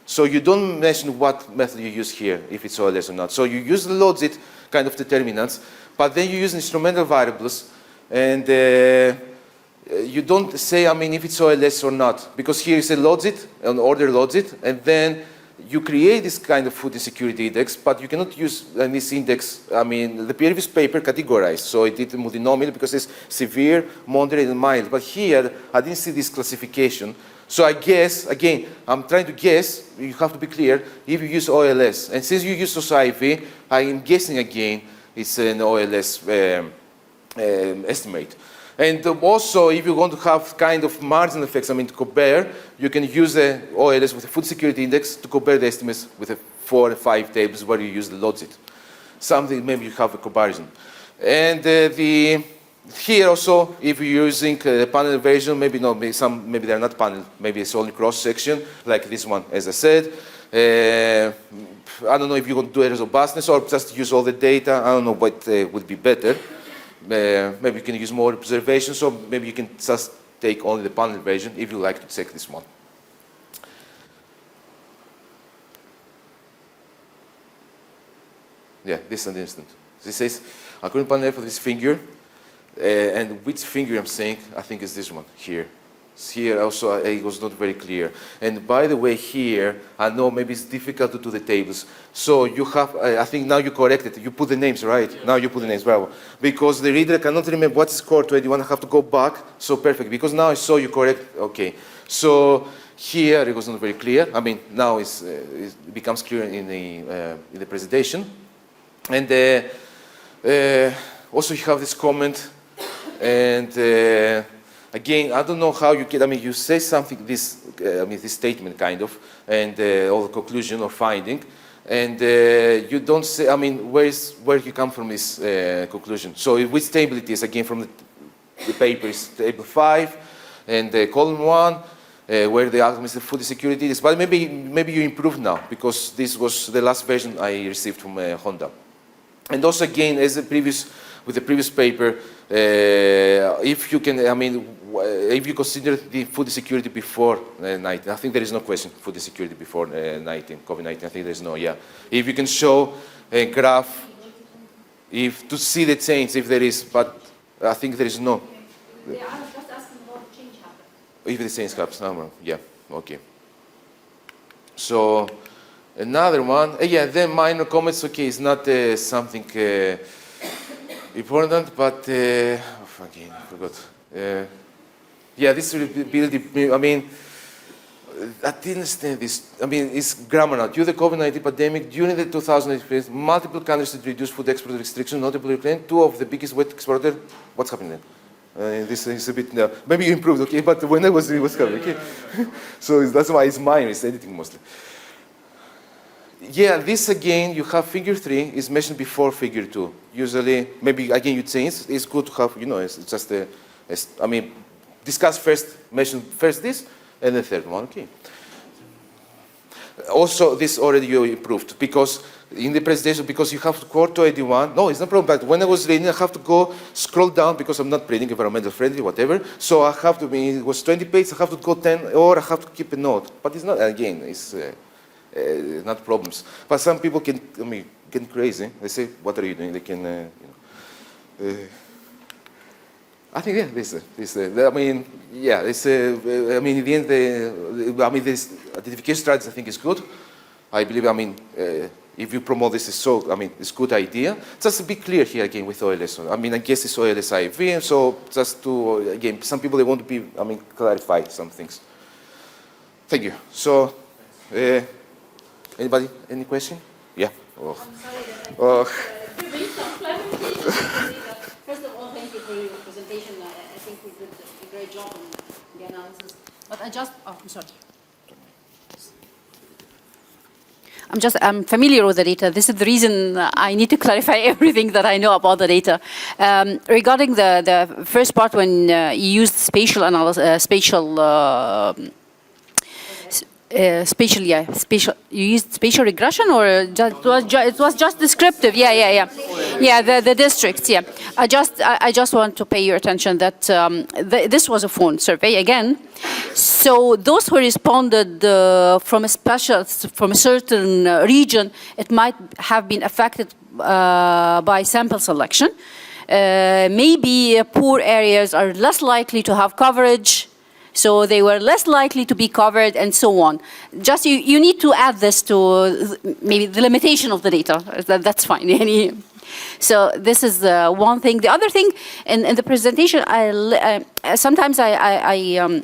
So you don't mention what method you use here, if it's OLS or not. So you use the loads it kind of determinants, but then you use instrumental variables, and you don't say, I mean, if it's OLS or not, because here you say loads it, an order loads it, and then you create this kind of food insecurity index, but you cannot use this index. I mean, the previous paper categorized, so it did multinomial because it's severe, moderate, and mild. But here, I didn't see this classification. So I guess, again, I'm trying to guess, you have to be clear, if you use OLS. And since you use also IV, I am guessing again, it's an OLS estimate. And also, if you want to have kind of marginal effects, I mean, to compare, you can use the OLS with the food security index to compare the estimates with the 4 and 5 tables where you use the loads it. Something, maybe you have a comparison. And here also, if you're using the panel version, maybe not, maybe they're not panel, maybe it's only cross-section, like this one, as I said. I don't know if you want to do a robustness or just use all the data. I don't know what would be better. Maybe you can use more observations, or maybe you can just take only the panel version if you like to check this one. Yeah, this is an instant. This says, according to panel for this finger, and which finger I'm saying, I think is this one here. Here also it was not very clear. And by the way, here, I know maybe it's difficult to do the tables. So you have, I think now you corrected, you put the names, right? Yes. Now you put the names, bravo. Because the reader cannot remember what is core 21, I have to go back. So perfect, because now I saw you correct, okay. So here it was not very clear. I mean, now it becomes clear in the presentation. And also you have this comment, and again, I don't know how you get, I mean, you say something, this statement kind of, and or conclusion or finding, and you don't say, I mean, where you come from this conclusion. So which table it is, again, from the paper is table 5, and column 1, where the outcome is the food security is. But maybe you improved now, because this was the last version I received from Honda. And also again, as with the previous paper, if you can, I mean, if you consider the food security before 19, I think there is no question food security before 19, COVID-19, I think there is no, yeah. If you can show a graph, to see the change, if there is, but I think there is no. They are just asking about the change happen. If the change happens, yeah, okay. So, another one, yeah, then minor comments, okay, it's not something important, but, again, I forgot. Yeah, this rebuilding, I mean, I didn't understand this. I mean, it's grammar now. Due to the COVID-19 pandemic, during the 2008, multiple countries had reduced food export restrictions, notably Ukraine, 2 of the biggest wheat exporters. What's happening then? This is a bit, maybe you improved, okay, but when I was, it was coming, okay? So that's why it's minor, it's editing mostly. Yeah, this again, you have figure 3 is mentioned before figure 2. Usually, maybe again you change, it's good to have, it's just I mean, discuss first, mention first this, and the third one, okay. Also, this already you improved because in the presentation, because you have to go to 81. No, it's not a problem. But when I was reading, I have to go scroll down because I'm not reading environmental friendly, whatever. So I have to be, it was 20 pages, I have to go 10, or I have to keep a note. But it's not, again, it's not problems. But some people can, I mean, get crazy. They say, what are you doing? They can, you know. I think, yeah, I mean, yeah, I mean, in the end, I mean, this identification strategy, I think, is good. I believe, I mean, if you promote this, it's a good idea. Just to be clear here again with OLS. I mean, I guess it's OLS IV, and so just to, again, some people, they want to be, I mean, clarify some things. Thank you. So, anybody, any question? Yeah. Oh. Oh. First of all, thank you for your presentation. I think we did a great job on the analysis. But I'm sorry. I'm familiar with the data. This is the reason I need to clarify everything that I know about the data. Regarding the first part, when you used spatial analysis, you used spatial regression, or it was just descriptive? Yeah, the districts. Yeah, I just want to pay your attention that this was a phone survey again. So those who responded from a certain region, it might have been affected by sample selection. Maybe poor areas are less likely to have coverage. So they were less likely to be covered, and so on. Just you need to add this to maybe the limitation of the data. That's fine. So this is one thing. The other thing in the presentation, sometimes I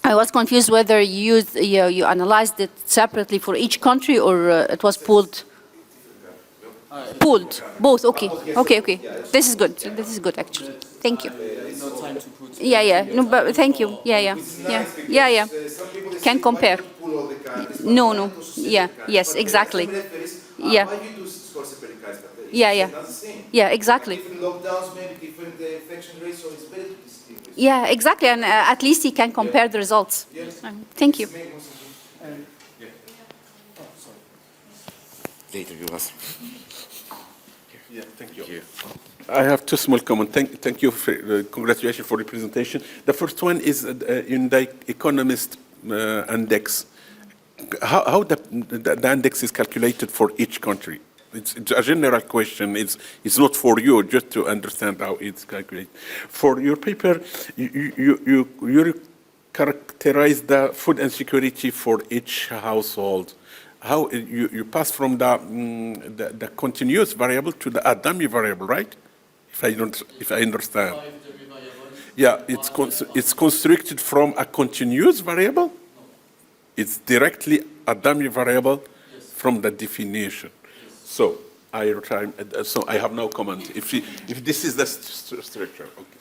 was confused whether you analyzed it separately for each country or it was pooled. Pooled, both. Okay. This is good actually. Thank you. Yeah. No, but thank you. Yeah. Can compare. No. Yeah. Yes. Exactly. Yeah. Yeah. Exactly. Yeah. Exactly. And at least he can compare the results. Thank you. Later, you ask. Yeah, thank you. I have two small comments. Thank you for congratulations for the presentation. The first one is in the economist index. How the index is calculated for each country? It's a general question. It's not for you, just to understand how it's calculated. For your paper, you characterize the food insecurity for each household. How you pass from the continuous variable to the dummy variable, right? If I understand. Yeah, it's constructed from a continuous variable. It's directly a dummy variable from the definition. So I have no comment. If this is the structure, okay.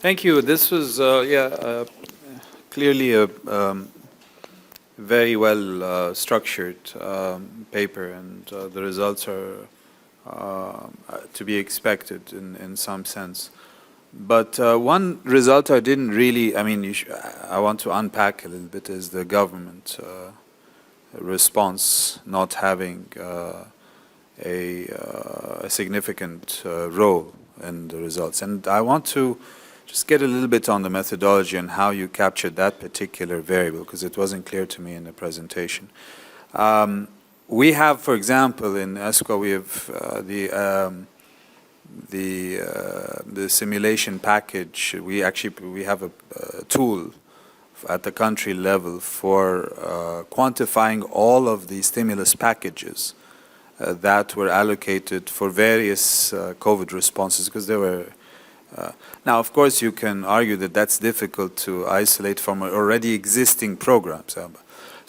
Thank you. This was clearly a very well structured paper, and the results are to be expected in some sense. But one result I didn't really, I want to unpack a little bit, is the government response not having a significant role in the results. And I want to just get a little bit on the methodology and how you captured that particular variable, because it wasn't clear to me in the presentation. We have, for example, in ESCO, we have the simulation package. We have a tool at the country level for quantifying all of the stimulus packages that were allocated for various COVID responses, because there were. Now, of course, you can argue that that's difficult to isolate from already existing programs.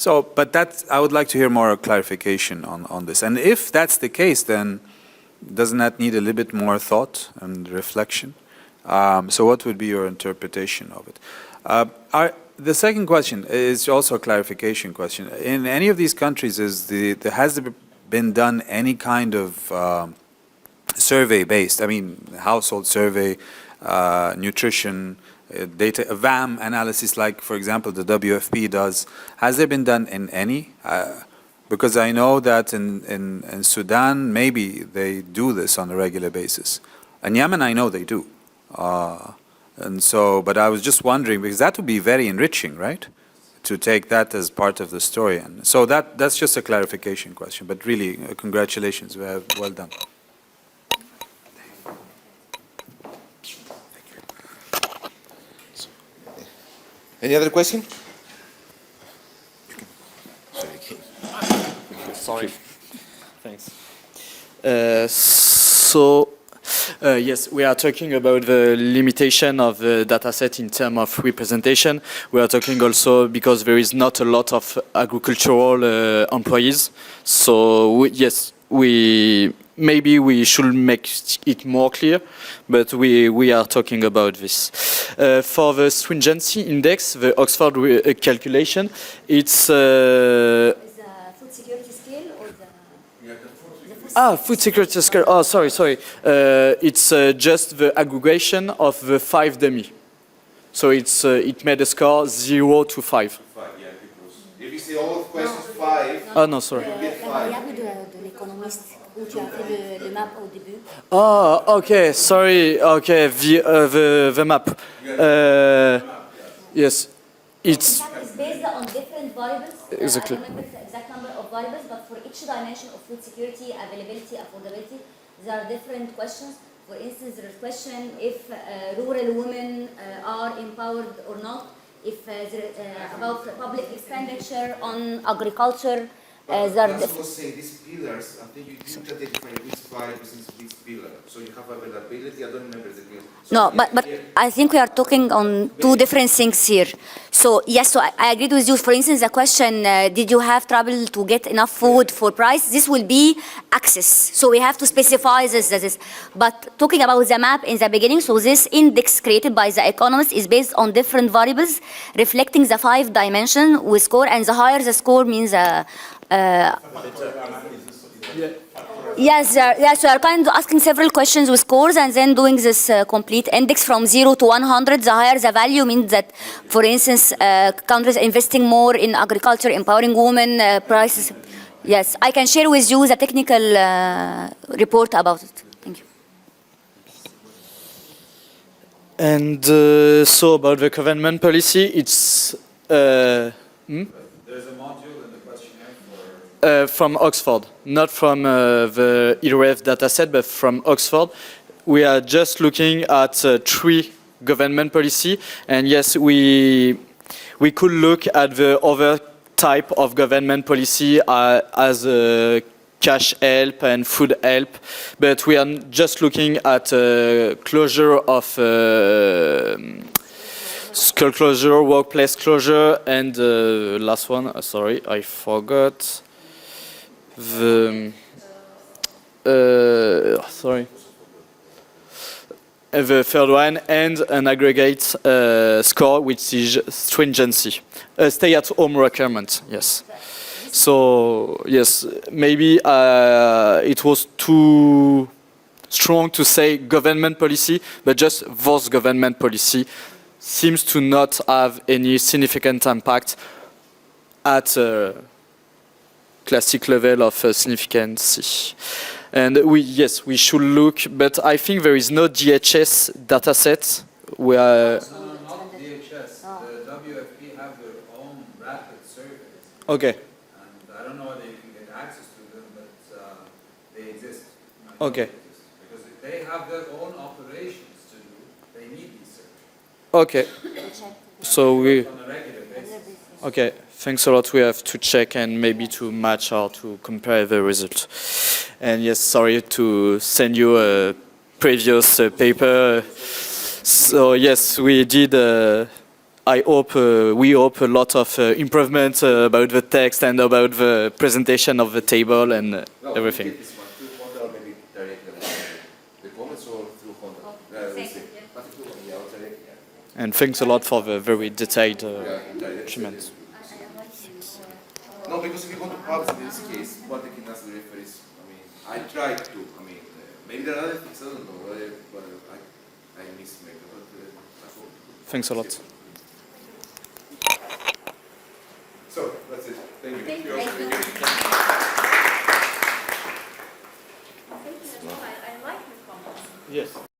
But I would like to hear more clarification on this. And if that's the case, then doesn't that need a little bit more thought and reflection? So what would be your interpretation of it? The second question is also a clarification question. In any of these countries, has there been done any kind of survey-based, household survey, nutrition, data, VAM analysis, like, for example, the WFP does. Has there been done in any? Because I know that in Sudan, maybe they do this on a regular basis. In Yemen, I know they do. And so, but I was just wondering, because that would be very enriching, right? To take that as part of the story. And so that's just a clarification question, but really, congratulations, well done. Any other question? Sorry. Thanks. Yes, we are talking about the limitation of the dataset in terms of representation. We are talking also because there is not a lot of agricultural employees. So yes, maybe we should make it more clear, but we are talking about this. For the stringency index, the Oxford calculation, it's Food security scale or the food security scale. Oh, sorry. It's just the aggregation of the 5 dummy. So it made a score 0 to 5. If you see all questions 5, Oh no, sorry. variable de l'économiste où tu as fait le map au début. Oh, okay. Sorry. Okay, the map. Yes, it's In fact, it's based on different variables. Exactly. I don't remember the exact number of variables, but for each dimension of food security, availability, affordability, there are different questions. For instance, there is question if rural women are empowered or not, if about public expenditure on agriculture. That's what saying these pillars, I think you didn't identify which variables is which pillar. So you have availability, I don't remember the pillar. So No, but I think we are talking on two different things here. So yes, so I agreed with you. For instance, the question, did you have trouble to get enough food for price? This will be access. So we have to specify this. But talking about the map in the beginning, so this index created by the economist is based on different variables reflecting the 5 dimensions with score, and the higher the score means yes, so you are kind of asking several questions with scores and then doing this complete index from 0 to 100. The higher the value means that, for instance, countries investing more in agriculture, empowering women, prices. Yes, I can share with you the technical report about it. Thank you. and so about the government policy, it's There's a module in the questionnaire for... from Oxford, not from the ERF dataset, but from Oxford. We are just looking at 3 government policy, and yes, we could look at the other type of government policy as cash help and food help, but we are just looking at closure of school closure, workplace closure, and last one, sorry, I forgot. The third one, and an aggregate score, which is stringency, stay-at-home requirement. Yes. So yes, maybe it was too strong to say government policy, but just those government policy seems to not have any significant impact at classic level of significance. And yes, we should look, but I think there is no DHS dataset where... No, not DHS. The WFP have their own rapid surveys. Okay, And I don't know whether you can get access to them, but they exist. Okay. Because if they have their own operations to do, they need these surveys okay. So we... on a regular basis. Okay, thanks a lot. We have to check and maybe to match or to compare the result. And yes, sorry to send you a previous paper. So yes, we did. I hope we hope a lot of improvement about the text and about the presentation of the table and everything. This one through Honda or maybe directly the comments or through Honda. And thanks a lot for the very detailed document. No, because if you want to publish in this case, what they can ask the referees, I mean, I tried to, maybe there are other things, I don't know, but I Thanks a lot. So that's it. Thank you. Thank you. I like your comments. Yes.